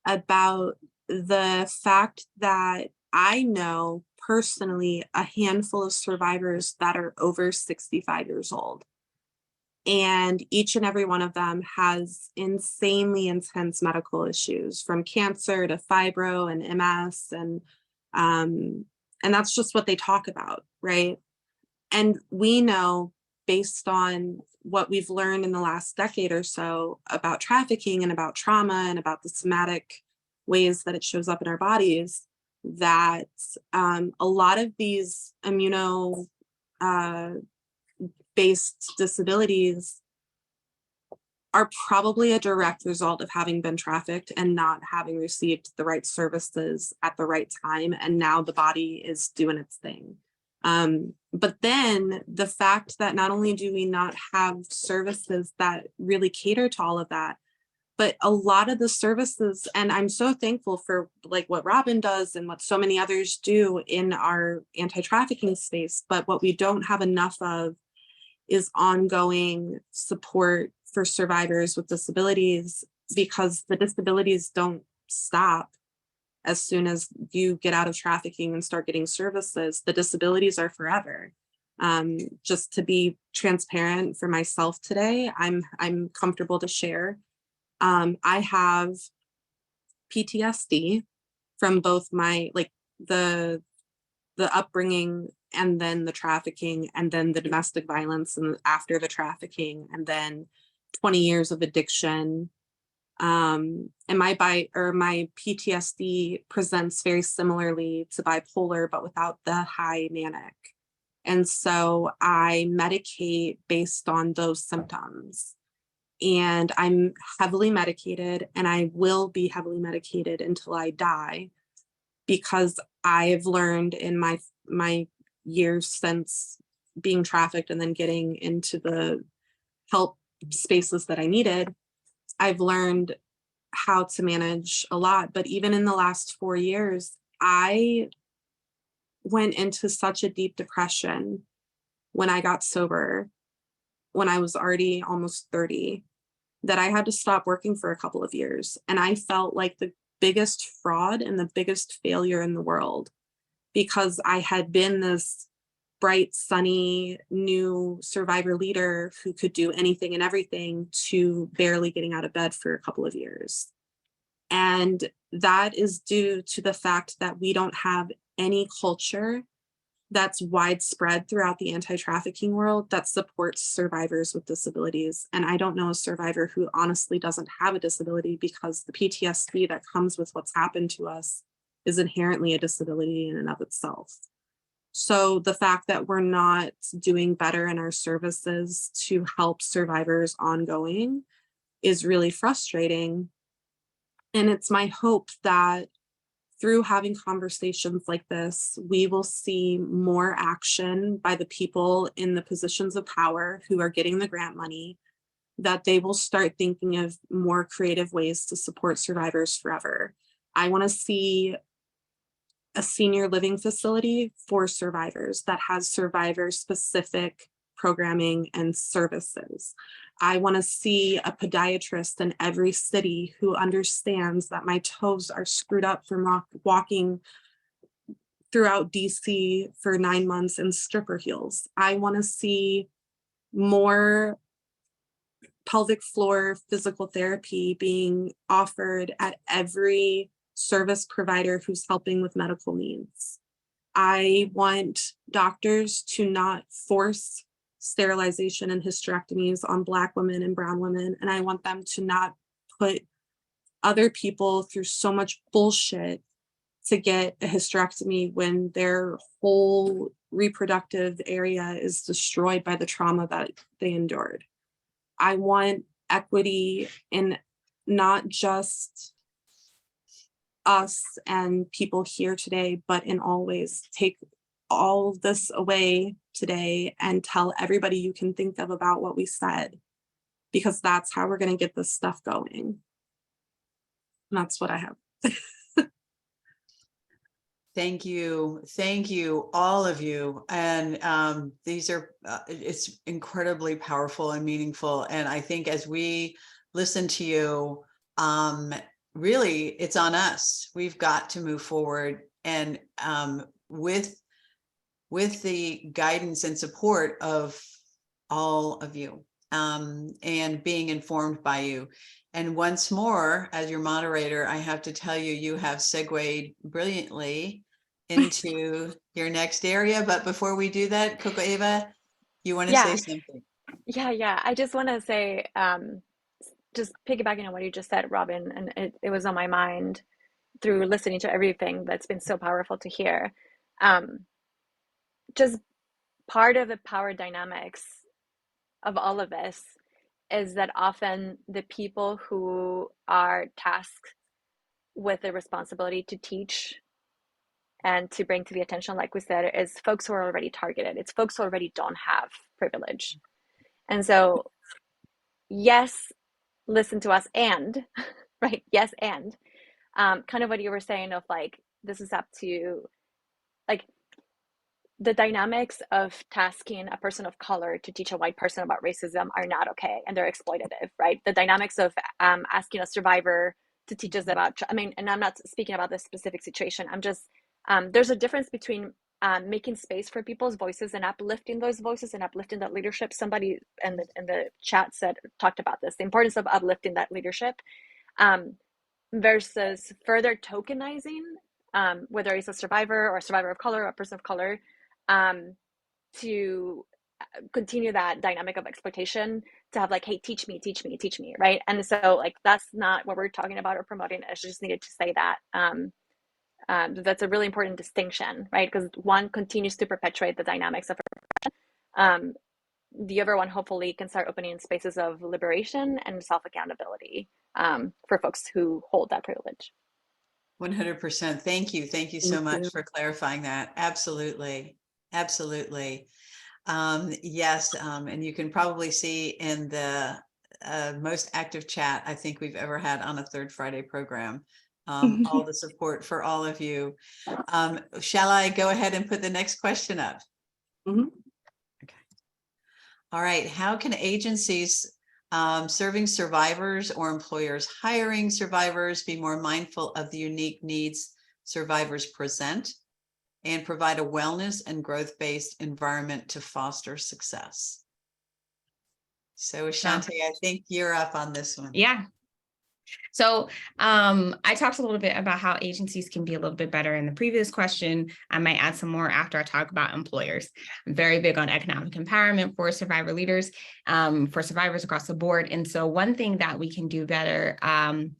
Speaker 2: about the fact that I know personally a handful of survivors that are over 65 years old. And each and every one of them has insanely intense medical issues, from cancer to fibro and MS. And that's just what they talk about, right? And we know, based on what we've learned in the last decade or so about trafficking and about trauma and about the somatic ways that it shows up in our bodies, that a lot of these immuno based disabilities are probably a direct result of having been trafficked and not having received the right services at the right time. And now the body is doing its thing. But then the fact that not only do we not have services that really cater to all of that, but a lot of the services, and I'm so thankful for like what Robin does and what so many others do in our anti-trafficking space, but what we don't have enough of is ongoing support for survivors with disabilities, because the disabilities don't stop as soon as you get out of trafficking and start getting services. The disabilities are forever. Just to be transparent for myself today, I'm comfortable to share. I have PTSD from both my, like the the upbringing, and then the trafficking, and then the domestic violence, and after the trafficking, and then 20 years of addiction. And my PTSD presents very similarly to bipolar, but without the high manic. And so I medicate based on those symptoms. And I'm heavily medicated, and I will be heavily medicated until I die, because I've learned in my years since being trafficked and then getting into the help spaces that I needed, I've learned how to manage a lot. But even in the last 4 years, I went into such a deep depression when I got sober, when I was already almost 30, that I had to stop working for a couple of years. And I felt like the biggest fraud and the biggest failure in the world, because I had been this bright, sunny, new survivor leader who could do anything and everything, to barely getting out of bed for a couple of years. And that is due to the fact that we don't have any culture that's widespread throughout the anti-trafficking world that supports survivors with disabilities. And I don't know a survivor who honestly doesn't have a disability, because the PTSD that comes with what's happened to us is inherently a disability in and of itself. So the fact that we're not doing better in our services to help survivors ongoing is really frustrating. And it's my hope that through having conversations like this, we will see more action by the people in the positions of power who are getting the grant money, that they will start thinking of more creative ways to support survivors forever. I want to see a senior living facility for survivors that has survivor specific programming and services. I want to see a podiatrist in every city who understands that my toes are screwed up from walking throughout DC for 9 months in stripper heels. I want to see more pelvic floor physical therapy being offered at every service provider who's helping with medical needs. I want doctors to not force sterilization and hysterectomies on Black women and brown women. And I want them to not put other people through so much bullshit to get a hysterectomy when their whole reproductive area is destroyed by the trauma that they endured. I want equity in not just us and people here today, but in all ways. Take all this away today and tell everybody you can think of about what we said, because that's how we're going to get this stuff going. And that's what I have.
Speaker 1: Thank you. Thank you, all of you. And these are, it's incredibly powerful and meaningful. And I think as we listen to you, really, it's on us. We've got to move forward, and with the guidance and support of all of you, and being informed by you. And once more, as your moderator, I have to tell you, you have segued brilliantly into your next area. But before we do that, CocoEva, you want to say
Speaker 4: Yeah,
Speaker 1: something?
Speaker 4: yeah. I just want to say, just piggybacking on what you just said, Robin, and it was on my mind through listening to everything that's been so powerful to hear. Just part of the power dynamics of all of this is that often the people who are tasked with the responsibility to teach and to bring to the attention, like we said, is folks who are already targeted. It's folks who already don't have privilege. And so, yes, listen to us and, right? Yes, and kind of what you were saying of like, this is up to, like, the dynamics of tasking a person of color to teach a white person about racism are not okay, and they're exploitative, right? The dynamics of asking a survivor to teach us about, I mean, and I'm not speaking about this specific situation. I'm just, there's a difference between making space for people's voices and uplifting those voices and uplifting that leadership. Somebody in the chat talked about this, the importance of uplifting that leadership versus further tokenizing whether it's a survivor or a survivor of color or a person of color, to continue that dynamic of exploitation, to have like, hey, teach me, right? And so like, that's not what we're talking about or promoting. I just needed to say that. That's a really important distinction, right? Because one continues to perpetuate the dynamics of oppression. The other one hopefully can start opening spaces of liberation and self-accountability for folks who hold that privilege.
Speaker 1: 100%. Thank you. Thank you so much for clarifying that. Absolutely. Absolutely. Yes. And you can probably see in the most active chat I think we've ever had on a Third Friday program, all the support for all of you. Shall I go ahead and put the next question up?
Speaker 2: Mm-hmm.
Speaker 1: Okay. All right. How can agencies serving survivors or employers hiring survivors be more mindful of the unique needs survivors present and provide a wellness and growth-based environment to foster success? So Ashante, I think you're up on this one.
Speaker 3: Yeah. So I talked a little bit about how agencies can be a little bit better in the previous question. I might add some more after I talk about employers. I'm very big on economic empowerment for survivor leaders, for survivors across the board. And so one thing that we can do better,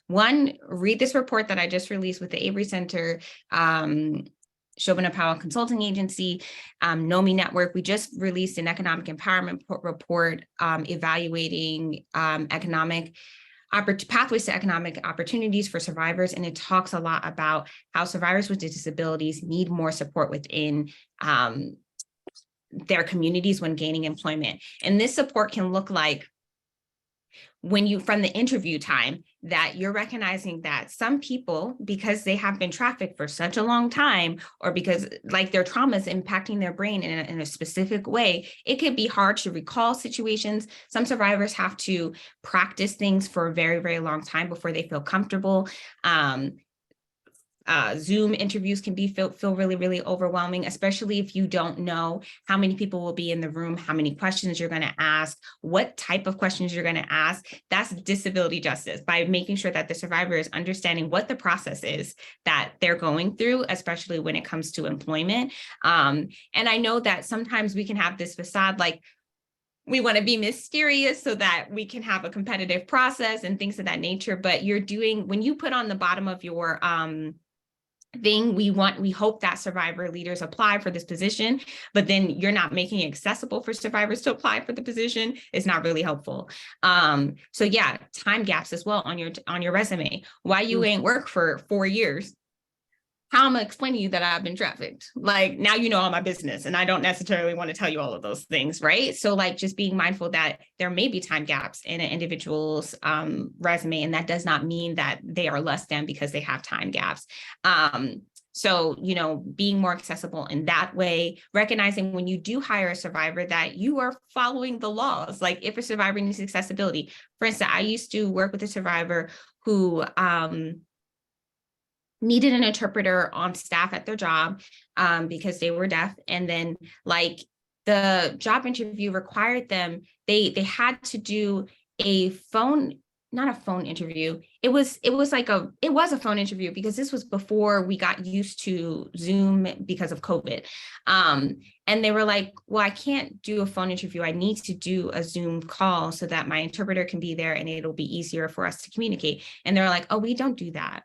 Speaker 3: one, read this report that I just released with the Avery Center, Shobana Powell Consulting Agency, NOMI Network. We just released an economic empowerment report evaluating pathways to economic opportunities for survivors. And it talks a lot about how survivors with disabilities need more support within their communities when gaining employment. And this support can look like when you, from the interview time, that you're recognizing that some people, because they have been trafficked for such a long time, or because like their trauma is impacting their brain in a specific way, it could be hard to recall situations. Some survivors have to practice things for a very, very long time before they feel comfortable. Zoom interviews can feel really, really overwhelming, especially if you don't know how many people will be in the room, how many questions you're going to ask, what type of questions you're going to ask. That's disability justice, by making sure that the survivor is understanding what the process is that they're going through, especially when it comes to employment. And I know that sometimes we can have this facade, like, we want to be mysterious so that we can have a competitive process and things of that nature. But when you put on the bottom of your thing, we hope that survivor leaders apply for this position, but then you're not making it accessible for survivors to apply for the position. It's not really helpful. So yeah, time gaps as well on your resume. Why you ain't work for 4 years? How am I explaining to you that I've been trafficked? Like, now you know all my business, and I don't necessarily want to tell you all of those things, right? So like, just being mindful that there may be time gaps in an individual's resume, and that does not mean that they are less than because they have time gaps. So, being more accessible in that way, recognizing when you do hire a survivor that you are following the laws. Like, if a survivor needs accessibility, for instance, I used to work with a survivor who needed an interpreter on staff at their job because they were deaf. And then like the job interview required them, they had to do not a phone interview. It was a phone interview, because this was before we got used to Zoom because of COVID. And they were like, well, I can't do a phone interview. I need to do a Zoom call so that my interpreter can be there and it'll be easier for us to communicate. And they're like, oh, we don't do that.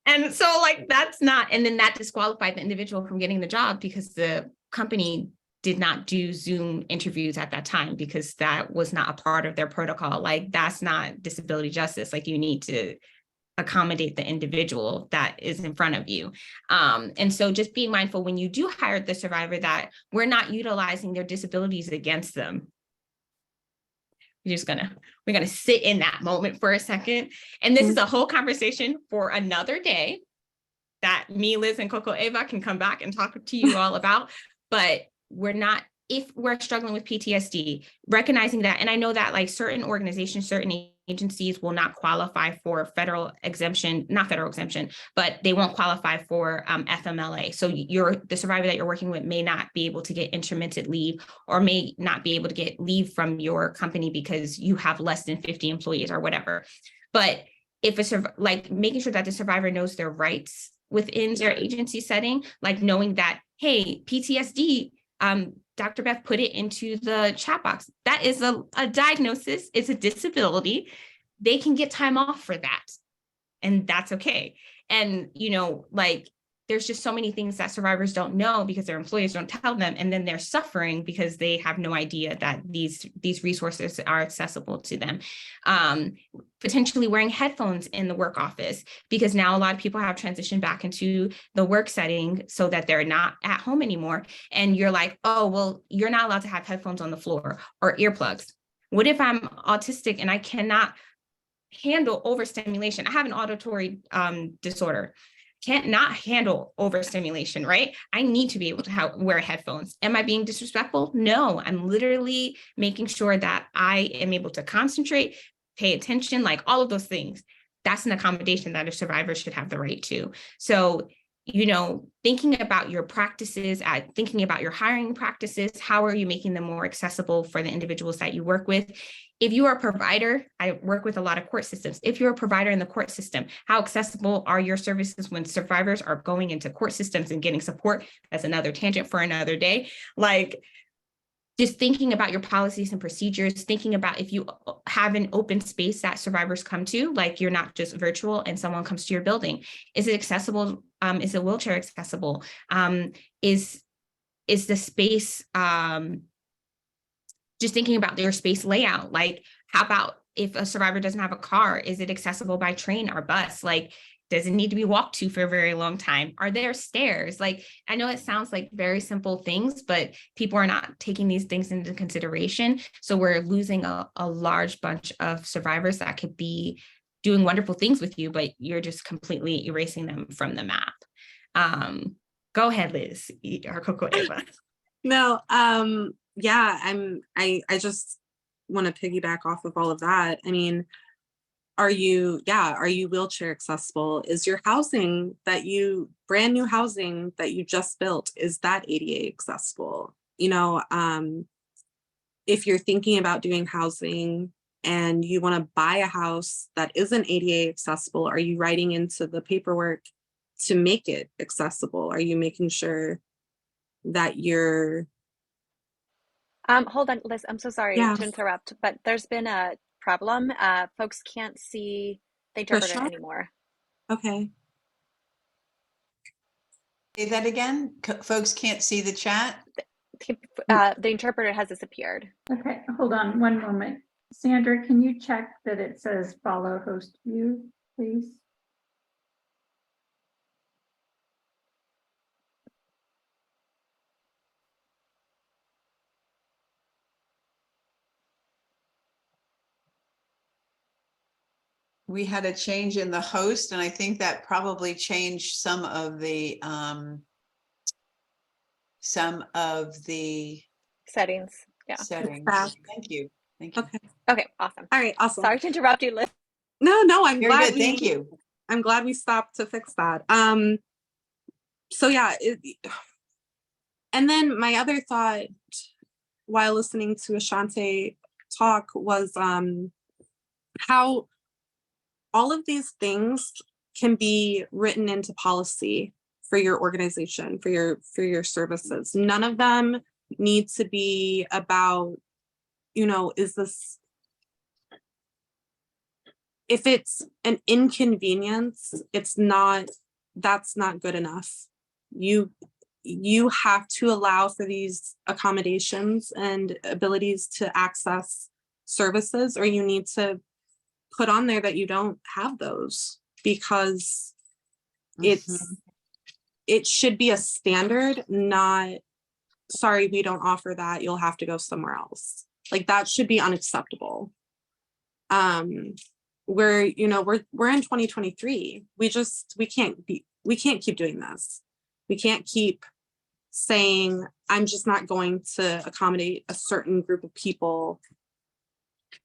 Speaker 3: And so like, that's not, and then that disqualified the individual from getting the job because the company did not do Zoom interviews at that time because that was not a part of their protocol. Like, that's not disability justice. Like, you need to accommodate the individual that is in front of you. And so just being mindful when you do hire the survivor that we're not utilizing their disabilities against them. We're gonna sit in that moment for a second. And this is a whole conversation for another day that me, Liz, and CocoEva can come back and talk to you all about. But if we're struggling with PTSD, recognizing that, and I know that like certain organizations, certain agencies will not qualify for not federal exemption, but they won't qualify for FMLA. So the survivor that you're working with may not be able to get intermittent leave, or may not be able to get leave from your company because you have less than 50 employees or whatever. But if making sure that the survivor knows their rights within their agency setting, like knowing that, hey, PTSD, Dr. Beth put it into the chat box. That is a diagnosis. It's a disability. They can get time off for that. And that's okay. And, like, there's just so many things that survivors don't know because their employers don't tell them. And then they're suffering because they have no idea that these resources are accessible to them. Potentially wearing headphones in the work office, because now a lot of people have transitioned back into the work setting so that they're not at home anymore. And you're like, oh, well, you're not allowed to have headphones on the floor or earplugs. What if I'm autistic and I cannot handle overstimulation? I have an auditory disorder. Can't not handle overstimulation, right? I need to be able to wear headphones. Am I being disrespectful? No, I'm literally making sure that I am able to concentrate, pay attention, like all of those things. That's an accommodation that a survivor should have the right to. So, thinking about your practices, thinking about your hiring practices, how are you making them more accessible for the individuals that you work with? If you are a provider, I work with a lot of court systems. If you're a provider in the court system, how accessible are your services when survivors are going into court systems and getting support? That's another tangent for another day. Like, just thinking about your policies and procedures, thinking about if you have an open space that survivors come to, like you're not just virtual and someone comes to your building. Is it accessible? Is it wheelchair accessible? Is the space, just thinking about their space layout? Like, how about if a survivor doesn't have a car, is it accessible by train or bus? Like, does it need to be walked to for a very long time? Are there stairs? Like, I know it sounds like very simple things, but people are not taking these things into consideration. So we're losing a large bunch of survivors that could be doing wonderful things with you, but you're just completely erasing them from the map. Go ahead, Liz, or CocoEva.
Speaker 2: No, yeah, I just want to piggyback off of all of that. I mean, are you wheelchair accessible? Is your housing brand new housing that you just built, is that ADA accessible? If you're thinking about doing housing and you want to buy a house that isn't ADA accessible, are you writing into the paperwork to make it accessible? Are you making sure that you're
Speaker 4: hold on, Liz, I'm so sorry to interrupt, but there's been a problem. Folks can't see the interpreter anymore.
Speaker 2: Okay.
Speaker 1: Say that again. Folks can't see the chat.
Speaker 4: The interpreter has disappeared.
Speaker 5: Okay, hold on one moment. Sandra, can you check that it says follow host view, please?
Speaker 1: We had a change in the host, and I think that probably changed some of the
Speaker 4: settings. Yeah.
Speaker 1: Settings. Thank you.
Speaker 4: Okay, awesome.
Speaker 2: All right, awesome.
Speaker 4: Sorry to interrupt you, Liz.
Speaker 2: No, I'm
Speaker 1: Very
Speaker 2: glad.
Speaker 1: good. Thank you.
Speaker 2: I'm glad we stopped to fix that. So yeah, and then my other thought while listening to Ashante talk was how all of these things can be written into policy for your organization, for your services. None of them need to be about, is this, if it's an inconvenience, that's not good enough. You have to allow for these accommodations and abilities to access services, or you need to put on there that you don't have those, because it should be a standard, not, sorry, we don't offer that, you'll have to go somewhere else. Like, that should be unacceptable. We're in 2023. We can't keep doing this. We can't keep saying, I'm just not going to accommodate a certain group of people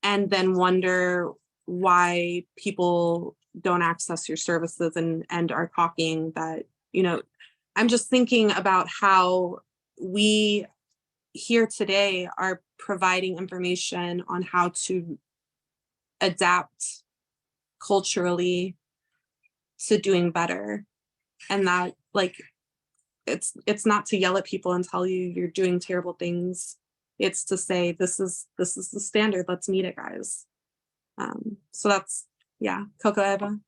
Speaker 2: and then wonder why people don't access your services and are talking that, I'm just thinking about how we here today are providing information on how to adapt culturally to doing better. And that, like, it's not to yell at people and tell you you're doing terrible things. It's to say, this is the standard. Let's meet it, guys. So that's, yeah, CocoEva.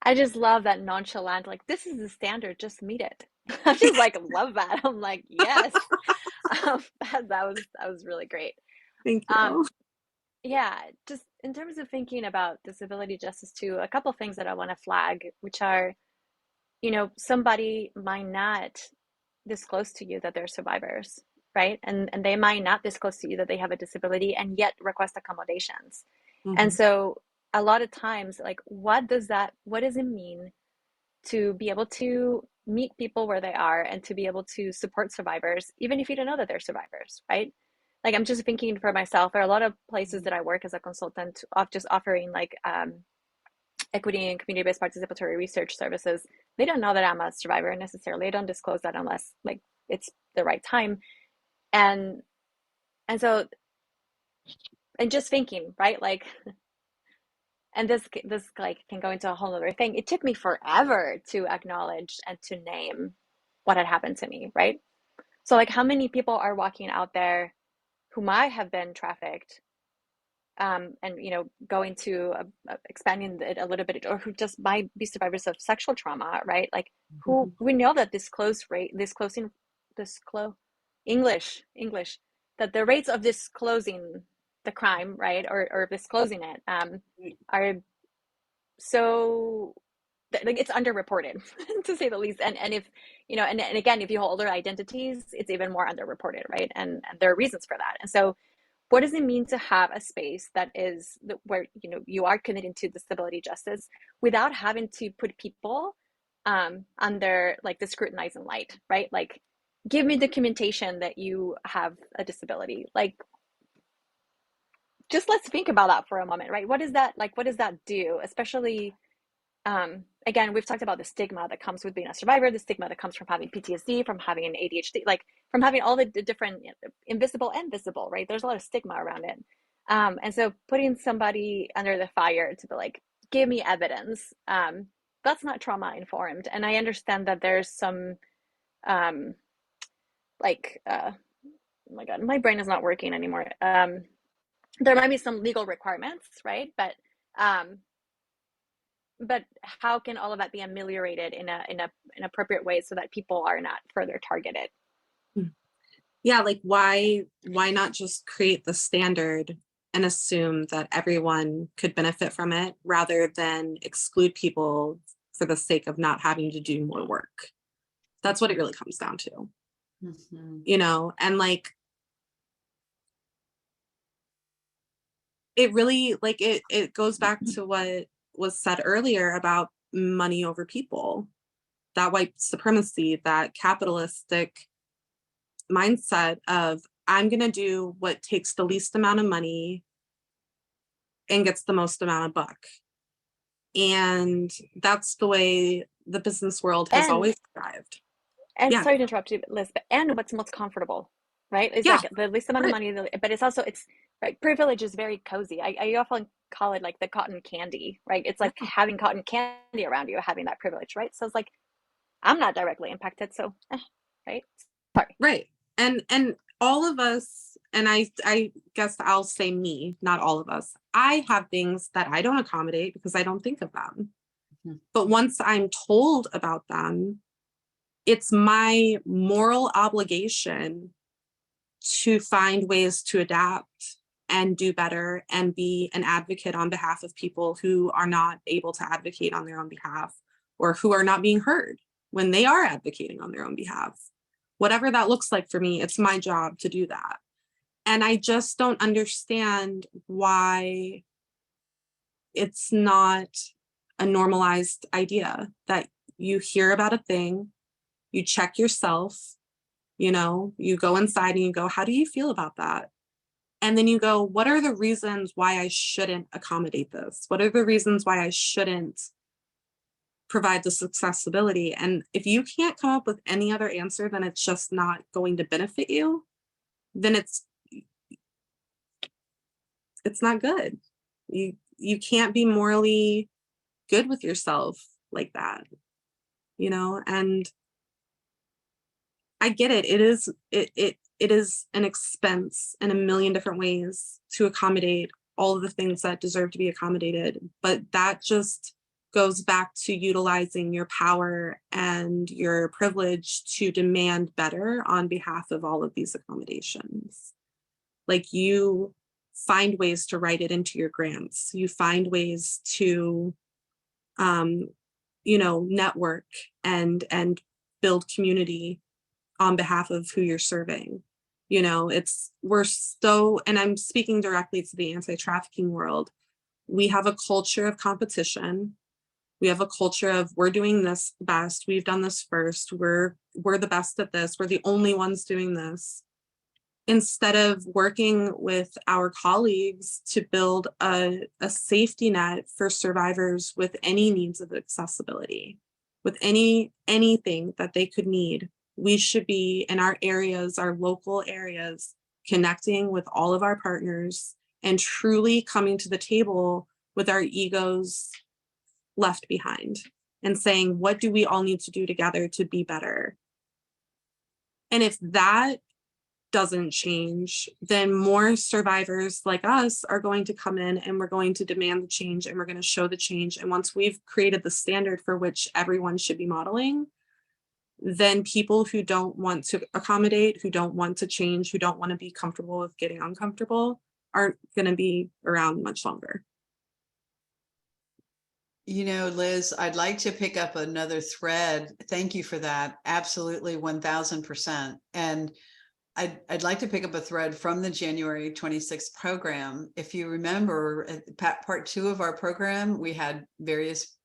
Speaker 4: I just love that nonchalant, like, this is the standard, just meet it. I just like love that. I'm like, yes. That was really great.
Speaker 2: Thank
Speaker 4: Um,
Speaker 2: you.
Speaker 4: yeah, just in terms of thinking about disability justice too, a couple things that I want to flag, which are, somebody might not disclose to you that they're survivors, right? And they might not disclose to you that they have a disability and yet request accommodations. And
Speaker 2: Mhm.
Speaker 4: so a lot of times, like, what does it mean to be able to meet people where they are and to be able to support survivors, even if you don't know that they're survivors, right? Like, I'm just thinking for myself, there are a lot of places that I work as a consultant of just offering like equity and community-based participatory research services. They don't know that I'm a survivor necessarily. I don't disclose that unless like it's the right time. And so, and just thinking, right? Like, and this like can go into a whole other thing. It took me forever to acknowledge and to name what had happened to me, right? So like, how many people are walking out there who might have been trafficked, and going to expanding it a little bit, or who just might be survivors of sexual trauma, right? Like, who
Speaker 2: Mhm.
Speaker 4: we know that disclose English, that the rates of disclosing the crime, right, or disclosing it, are so like it's underreported to say the least. And if and again, if you hold older identities, it's even more underreported, right? And there are reasons for that. And so what does it mean to have a space that is where you are committing to disability justice without having to put people under like the scrutinizing light, right? Like, give me documentation that you have a disability. Like, just let's think about that for a moment, right? What does that do, especially again, we've talked about the stigma that comes with being a survivor, the stigma that comes from having PTSD, from having ADHD, like from having all the different invisible and visible, right? There's a lot of stigma around it. And so putting somebody under the fire to be like, give me evidence, that's not trauma informed. And I understand that there's some, like, oh my God, my brain is not working anymore. There might be some legal requirements, right? But how can all of that be ameliorated in an appropriate way so that people are not further targeted?
Speaker 2: Yeah, like why not just create the standard and assume that everyone could benefit from it rather than exclude people for the sake of not having to do more work? That's what it really comes down to.
Speaker 1: Mhm.
Speaker 2: And like it really, like, it goes back to what was said earlier about money over people, that white supremacy, that capitalistic mindset of, I'm going to do what takes the least amount of money and gets the most amount of buck. And that's the way the business world has
Speaker 4: And
Speaker 2: always thrived.
Speaker 4: and
Speaker 2: Yeah.
Speaker 4: sorry to interrupt you, Liz, but and what's most comfortable, right? It's
Speaker 2: Yeah.
Speaker 4: like the least amount of
Speaker 2: Right.
Speaker 4: money, but it's right. Privilege is very cozy. I often call it like the cotton candy, right? It's like
Speaker 2: Yeah.
Speaker 4: having cotton candy around you, having that privilege, right? So it's like, I'm not directly impacted, so right? Sorry.
Speaker 2: Right. And all of us, and I guess I'll say me, not all of us, I have things that I don't accommodate because I don't think of them.
Speaker 1: Mhm.
Speaker 2: But once I'm told about them, it's my moral obligation to find ways to adapt and do better and be an advocate on behalf of people who are not able to advocate on their own behalf, or who are not being heard when they are advocating on their own behalf. Whatever that looks like for me, it's my job to do that. And I just don't understand why it's not a normalized idea that you hear about a thing, you check yourself, you go inside and you go, how do you feel about that? And then you go, what are the reasons why I shouldn't accommodate this? What are the reasons why I shouldn't provide this accessibility? And if you can't come up with any other answer than it's just not going to benefit you, then it's not good. You can't be morally good with yourself like that, you know, and I get it. It is an expense in a million different ways to accommodate all of the things that deserve to be accommodated. But that just goes back to utilizing your power and your privilege to demand better on behalf of all of these accommodations. Like, you find ways to write it into your grants. You find ways to, you know, network and build community on behalf of who you're serving. You know, we're so, and I'm speaking directly to the anti-trafficking world. We have a culture of competition. We have a culture of, we're doing this best. We've done this first. We're the best at this. We're the only ones doing this. Instead of working with our colleagues to build a safety net for survivors with any needs of accessibility, with anything that they could need, we should be in our areas, our local areas, connecting with all of our partners and truly coming to the table with our egos left behind and saying, what do we all need to do together to be better? And if that doesn't change, then more survivors like us are going to come in and we're going to demand the change and we're going to show the change. And once we've created the standard for which everyone should be modeling, then people who don't want to accommodate, who don't want to change, who don't want to be comfortable with getting uncomfortable aren't going to be around much longer.
Speaker 1: You know, Liz, I'd like to pick up another thread. Thank you for that. Absolutely, 1000%. And I'd like to pick up a thread from the January 26th program. If you remember, part 2 of our program, we had various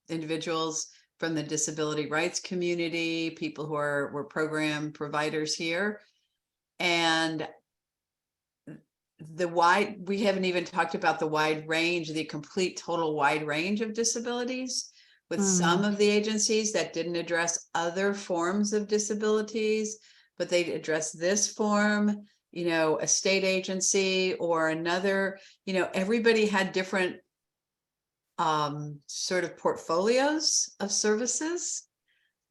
Speaker 1: individuals from the disability rights community, people who were program providers here. And we haven't even talked about the wide range, the complete total wide range of disabilities with some of the agencies that didn't address other forms of disabilities, but they address this form, you know, a state agency or another, you know, everybody had different sort of portfolios of services,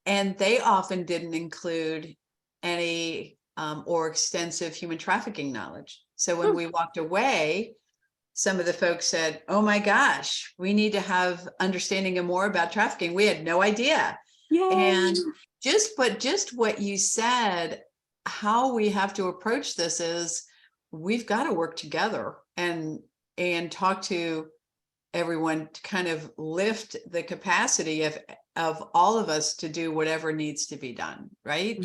Speaker 1: and they often didn't include any or extensive human trafficking knowledge. So when we walked away, some of the folks said, oh my gosh, we need to have understanding of more about trafficking. We had no idea. Yay. And just what you said, how we have to approach this is we've got to work together and talk to everyone to kind of lift the capacity of all of us to do whatever needs to be done, right?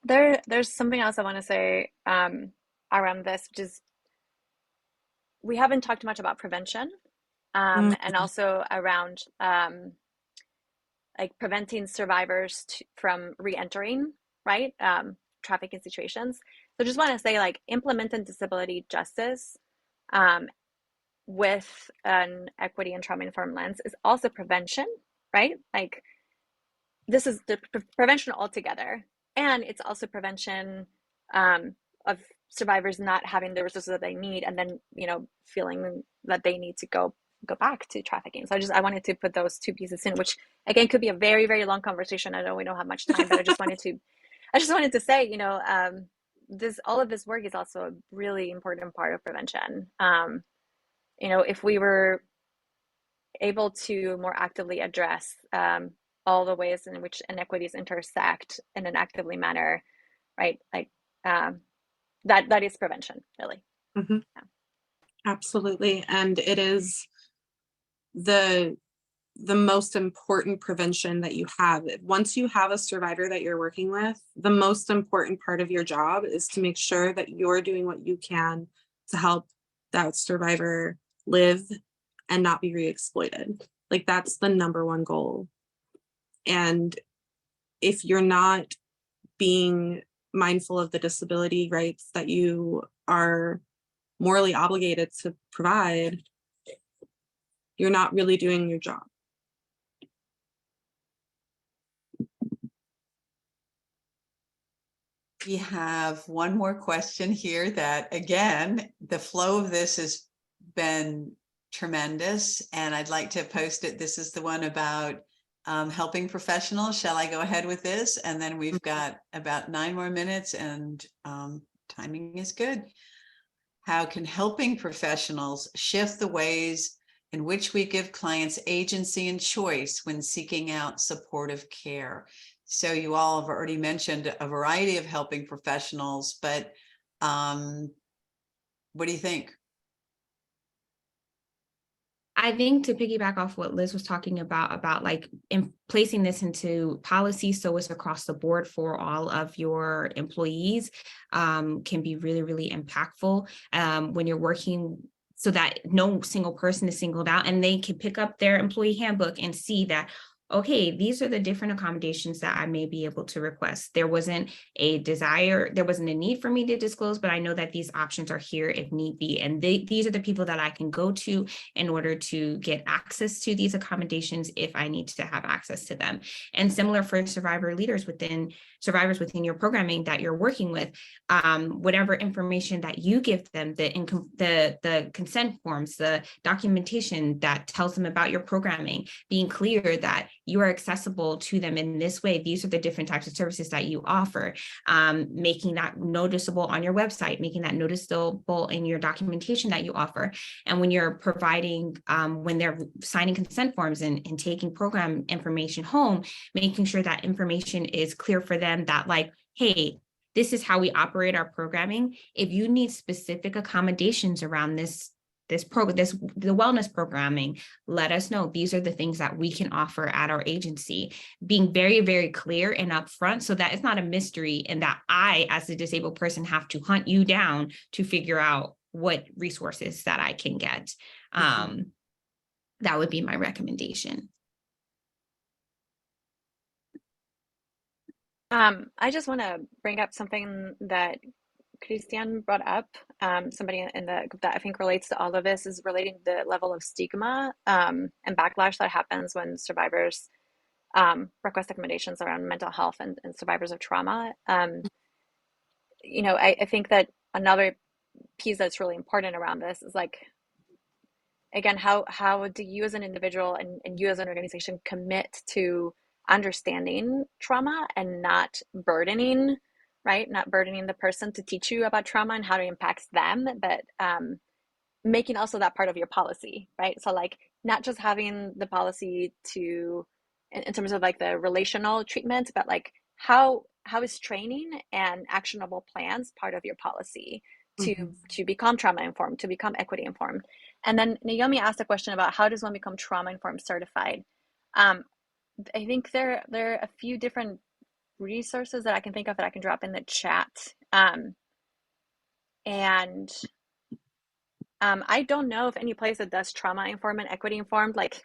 Speaker 4: There's something else I want to say around this, which is we haven't talked much about prevention and also around like preventing survivors from re-entering, right? Trafficking situations. So just want to say, like, implementing disability justice with an equity and trauma-informed lens is also prevention, right? Like, this is the prevention altogether. And it's also prevention of survivors not having the resources that they need and then, you know, feeling that they need to go back to trafficking. So I wanted to put those two pieces in, which again could be a very, very long conversation. I know we don't have much time, but I just wanted to say, you know, all of this work is also a really important part of prevention. You know, if we were able to more actively address all the ways in which inequities intersect in an actively manner, right? Like that is prevention, really.
Speaker 2: Mm-hmm. Yeah. Absolutely. And it is the most important prevention that you have. Once you have a survivor that you're working with, the most important part of your job is to make sure that you're doing what you can to help that survivor live and not be re-exploited. Like, that's the #1 goal. And if you're not being mindful of the disability rights that you are morally obligated to provide, you're not really doing your job.
Speaker 1: We have one more question here that, again, the flow of this has been tremendous, and I'd like to post it. This is the one about helping professionals. Shall I go ahead with this? And then we've got about 9 more minutes, and timing is good. How can helping professionals shift the ways in which we give clients agency and choice when seeking out supportive care? So you all have already mentioned a variety of helping professionals, but what do you think?
Speaker 3: I think to piggyback off what Liz was talking about like placing this into policy so it's across the board for all of your employees can be really, really impactful when you're working so that no single person is singled out and they can pick up their employee handbook and see that, okay, these are the different accommodations that I may be able to request. There wasn't a desire, there wasn't a need for me to disclose, but I know that these options are here if need be. And these are the people that I can go to in order to get access to these accommodations if I need to have access to them. And similar for survivors within your programming that you're working with, whatever information that you give them, the consent forms, the documentation that tells them about your programming, being clear that you are accessible to them in this way. These are the different types of services that you offer, making that noticeable on your website, making that noticeable in your documentation that you offer. And when you're providing, when they're signing consent forms and taking program information home, making sure that information is clear for them that like, hey, this is how we operate our programming. If you need specific accommodations around the wellness programming, let us know. These are the things that we can offer at our agency, being very, very clear and upfront so that it's not a mystery and that I, as a disabled person, have to hunt you down to figure out what resources that I can get. That would be my recommendation.
Speaker 4: I just want to bring up something that Christian brought up. Somebody in the group that I think relates to all of this is relating to the level of stigma and backlash that happens when survivors request accommodations around mental health and survivors of trauma. You know, I think that another piece that's really important around this is like, again, how do you as an individual and you as an organization commit to understanding trauma and not burdening, right? Not burdening the person to teach you about trauma and how it impacts them, but making also that part of your policy, right? So like not just having the policy to, in terms of like the relational treatment, but like how is training and actionable plans part of your policy to become trauma informed, to become equity informed. And then Naomi asked a question about how does one become trauma informed certified? I think there are a few different resources that I can think of that I can drop in the chat. I don't know of any place that does trauma informed and equity informed, like,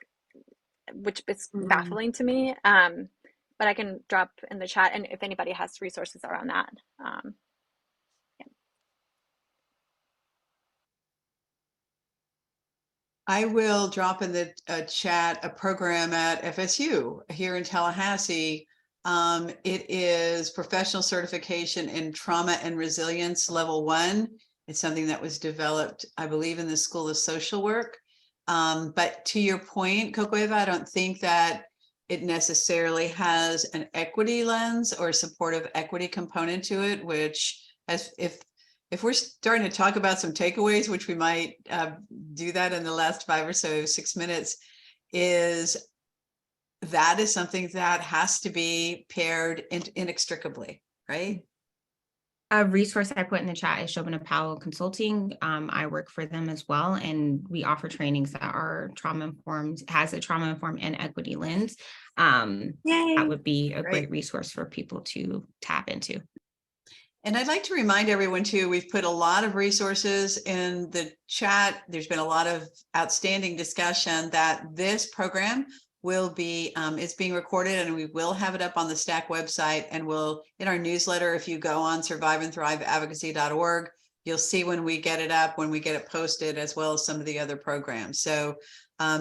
Speaker 4: which is baffling to me. But I can drop in the chat, and if anybody has resources around that. Yeah.
Speaker 1: I will drop in the chat a program at FSU here in Tallahassee. It is professional certification in trauma and resilience level 1. It's something that was developed, I believe, in the School of Social Work. But to your point, CocoEva, I don't think that it necessarily has an equity lens or supportive equity component to it, which as if we're starting to talk about some takeaways, which we might do that in the last 5 or so 6 minutes, is something that has to be paired inextricably, right?
Speaker 3: A resource I put in the chat is Shobana Powell Consulting. I work for them as well, and we offer trainings that are trauma informed, has a trauma informed and equity lens. That would be a great resource for people to tap into.
Speaker 1: And I'd like to remind everyone too, we've put a lot of resources in the chat. There's been a lot of outstanding discussion that this program will be, it's being recorded and we will have it up on the STAC website, and we'll, in our newsletter, if you go on surviveandthriveadvocacy.org, you'll see when we get it up, when we get it posted, as well as some of the other programs. So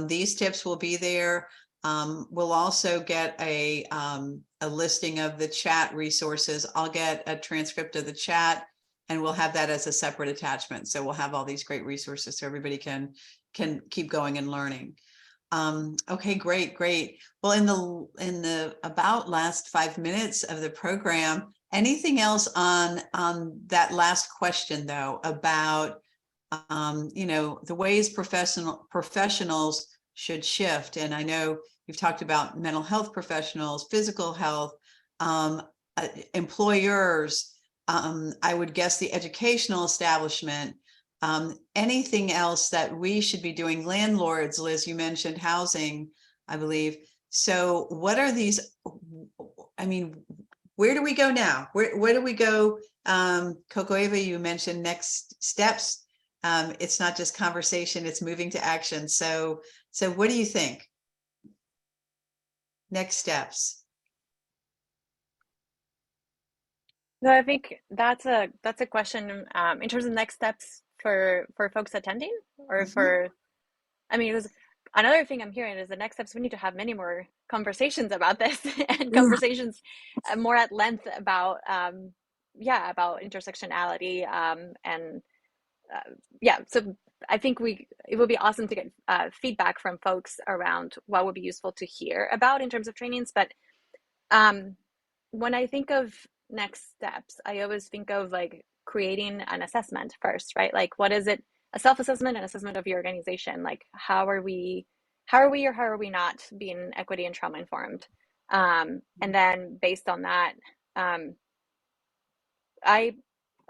Speaker 1: these tips will be there. We'll also get a listing of the chat resources. I'll get a transcript of the chat and we'll have that as a separate attachment. So we'll have all these great resources so everybody can keep going and learning. Okay, great. Well, in the about last 5 minutes of the program, anything else on that last question though, about the ways professionals should shift? And I know you've talked about mental health professionals, physical health, employers, I would guess the educational establishment, anything else that we should be doing, landlords. Liz, you mentioned housing, I believe. So what are these, I mean, where do we go now? Where do we go? CocoEva, you mentioned next steps. It's not just conversation, it's moving to action. So what do you think? Next steps.
Speaker 4: So I think that's a question in terms of next steps for folks attending, or for, I mean, it was another thing I'm hearing is the next steps, we need to have many more conversations about this and conversations more at length about about intersectionality so I think it would be awesome to get feedback from folks around what would be useful to hear about in terms of trainings. But when I think of next steps, I always think of like creating an assessment first, right? Like, what is it? A self-assessment and assessment of your organization. Like, how are we or how are we not being equity and trauma informed? And then based on that,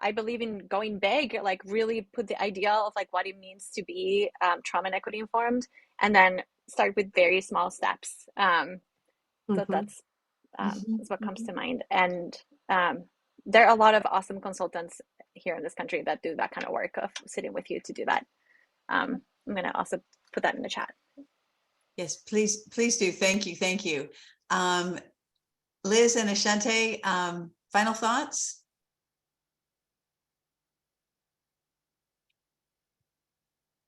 Speaker 4: I believe in going big, like really put the idea of like what it means to be trauma and equity informed, and then start with very small steps. So that's what comes to mind. And there are a lot of awesome consultants here in this country that do that kind of work of sitting with you to do that. I'm going to also put that in the chat.
Speaker 1: Yes, please do. Thank you. Liz and Ashante, final thoughts?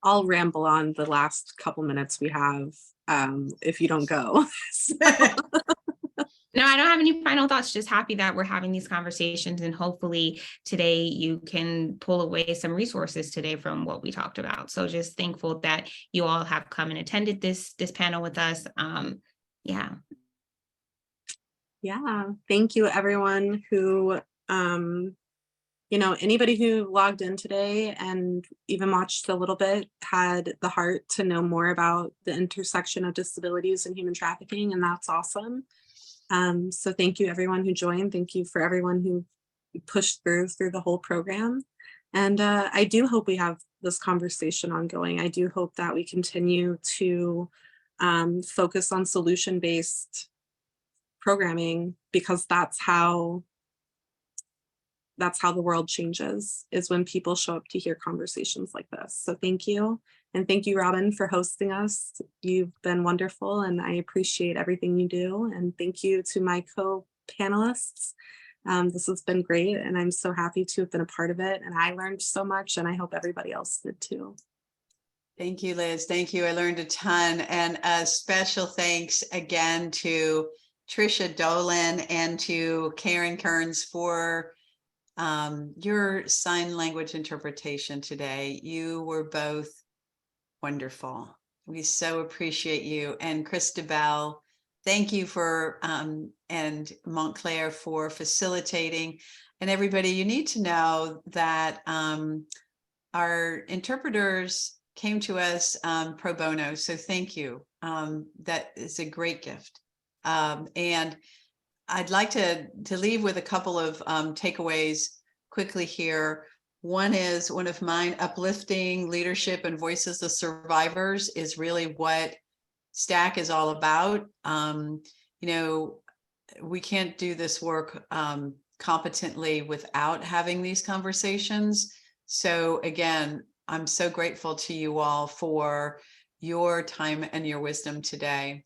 Speaker 2: I'll ramble on the last couple minutes we have if you don't go.
Speaker 3: No, I don't have any final thoughts. Just happy that we're having these conversations, and hopefully today you can pull away some resources today from what we talked about. So just thankful that you all have come and attended this panel with us. Yeah,
Speaker 2: thank you everyone who anybody who logged in today and even watched a little bit had the heart to know more about the intersection of disabilities and human trafficking, and that's awesome. So thank you everyone who joined. Thank you for everyone who pushed through the whole program. And I do hope we have this conversation ongoing. I do hope that we continue to focus on solution-based programming, because that's how the world changes, is when people show up to hear conversations like this. So thank you. And thank you, Robin, for hosting us. You've been wonderful, and I appreciate everything you do. And thank you to my co-panelists. This has been great, and I'm so happy to have been a part of it. And I learned so much, and I hope everybody else did too.
Speaker 1: Thank you, Liz. Thank you. I learned a ton. And a special thanks again to Trisha Dolan and to Karen Kearns for your sign language interpretation today. You were both wonderful. We so appreciate you. And Christabel, thank you for, and Montclair for facilitating. And everybody, you need to know that our interpreters came to us pro bono. So thank you. That is a great gift. And I'd like to leave with a couple of takeaways quickly here. One is one of mine: uplifting leadership and voices of survivors is really what STAC is all about. We can't do this work competently without having these conversations. So again, I'm so grateful to you all for your time and your wisdom today.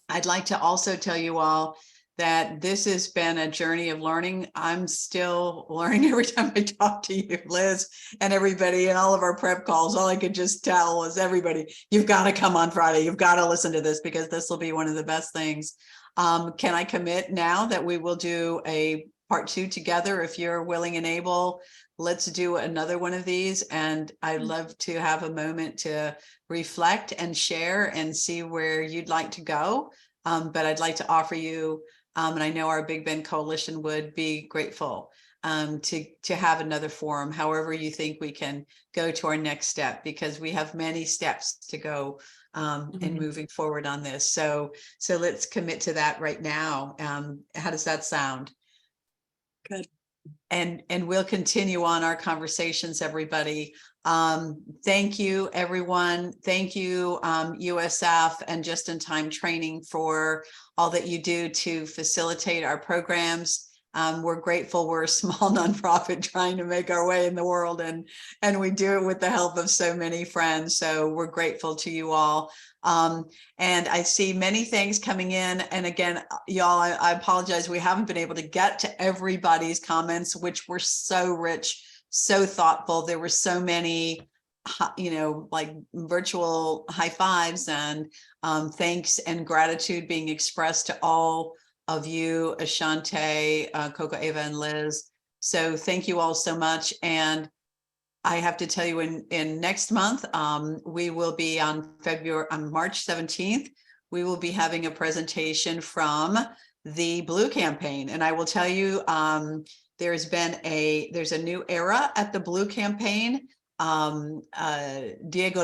Speaker 1: I'd like to also tell you all that this has been a journey of learning. I'm still learning every time I talk to you, Liz, and everybody in all of our prep calls. All I could just tell is, everybody, you've got to come on Friday. You've got to listen to this, because this will be one of the best things. Can I commit now that we will do a part 2 together if you're willing and able? let's do another one of these. And I'd love to have a moment to reflect and share and see where you'd like to go. But I'd like to offer you, and I know our Big Bend Coalition would be grateful to have another forum, however you think we can go to our next step, because we have many steps to go in moving forward on this. So let's commit to that right now. How does that sound?
Speaker 2: Good.
Speaker 1: And we'll continue on our conversations, everybody. Thank you, everyone. Thank you, USF and Just in Time Training, for all that you do to facilitate our programs. We're grateful. We're a small nonprofit trying to make our way in the world, and we do it with the help of so many friends. So we're grateful to you all. And I see many things coming in. And again, y'all, I apologize. We haven't been able to get to everybody's comments, which were so rich, so thoughtful. There were so many, like virtual high fives and thanks and gratitude being expressed to all of you, Ashante, CocoEva, and Liz. So thank you all so much. And I have to tell you, in next month, we will be on March 17th, we will be having a presentation from the Blue Campaign. And I will tell you, there's a new era at the Blue Campaign. Diego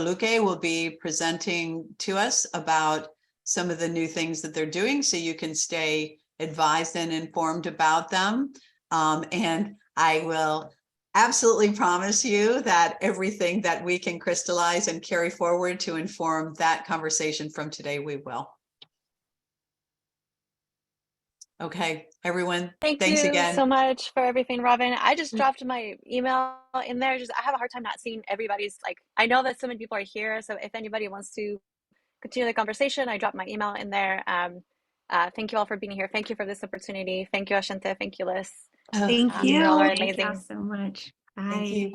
Speaker 1: Luque will be presenting to us about some of the new things that they're doing, so you can stay advised and informed about them. And I will absolutely promise you that everything that we can crystallize and carry forward to inform that conversation from today, we will. Okay, everyone.
Speaker 4: Thanks
Speaker 1: you again
Speaker 4: so much for everything, Robin. I just dropped my email in there. I have a hard time not seeing everybody's, I know that so many people are here. So if anybody wants to continue the conversation, I dropped my email in there. Thank you all for being here. Thank you for this opportunity. Thank you, Ashante. Thank you, Liz.
Speaker 2: Thank
Speaker 3: Thank
Speaker 2: you.
Speaker 4: You all are
Speaker 3: Thank
Speaker 4: amazing.
Speaker 3: y'all so much. Bye.
Speaker 1: Thank you.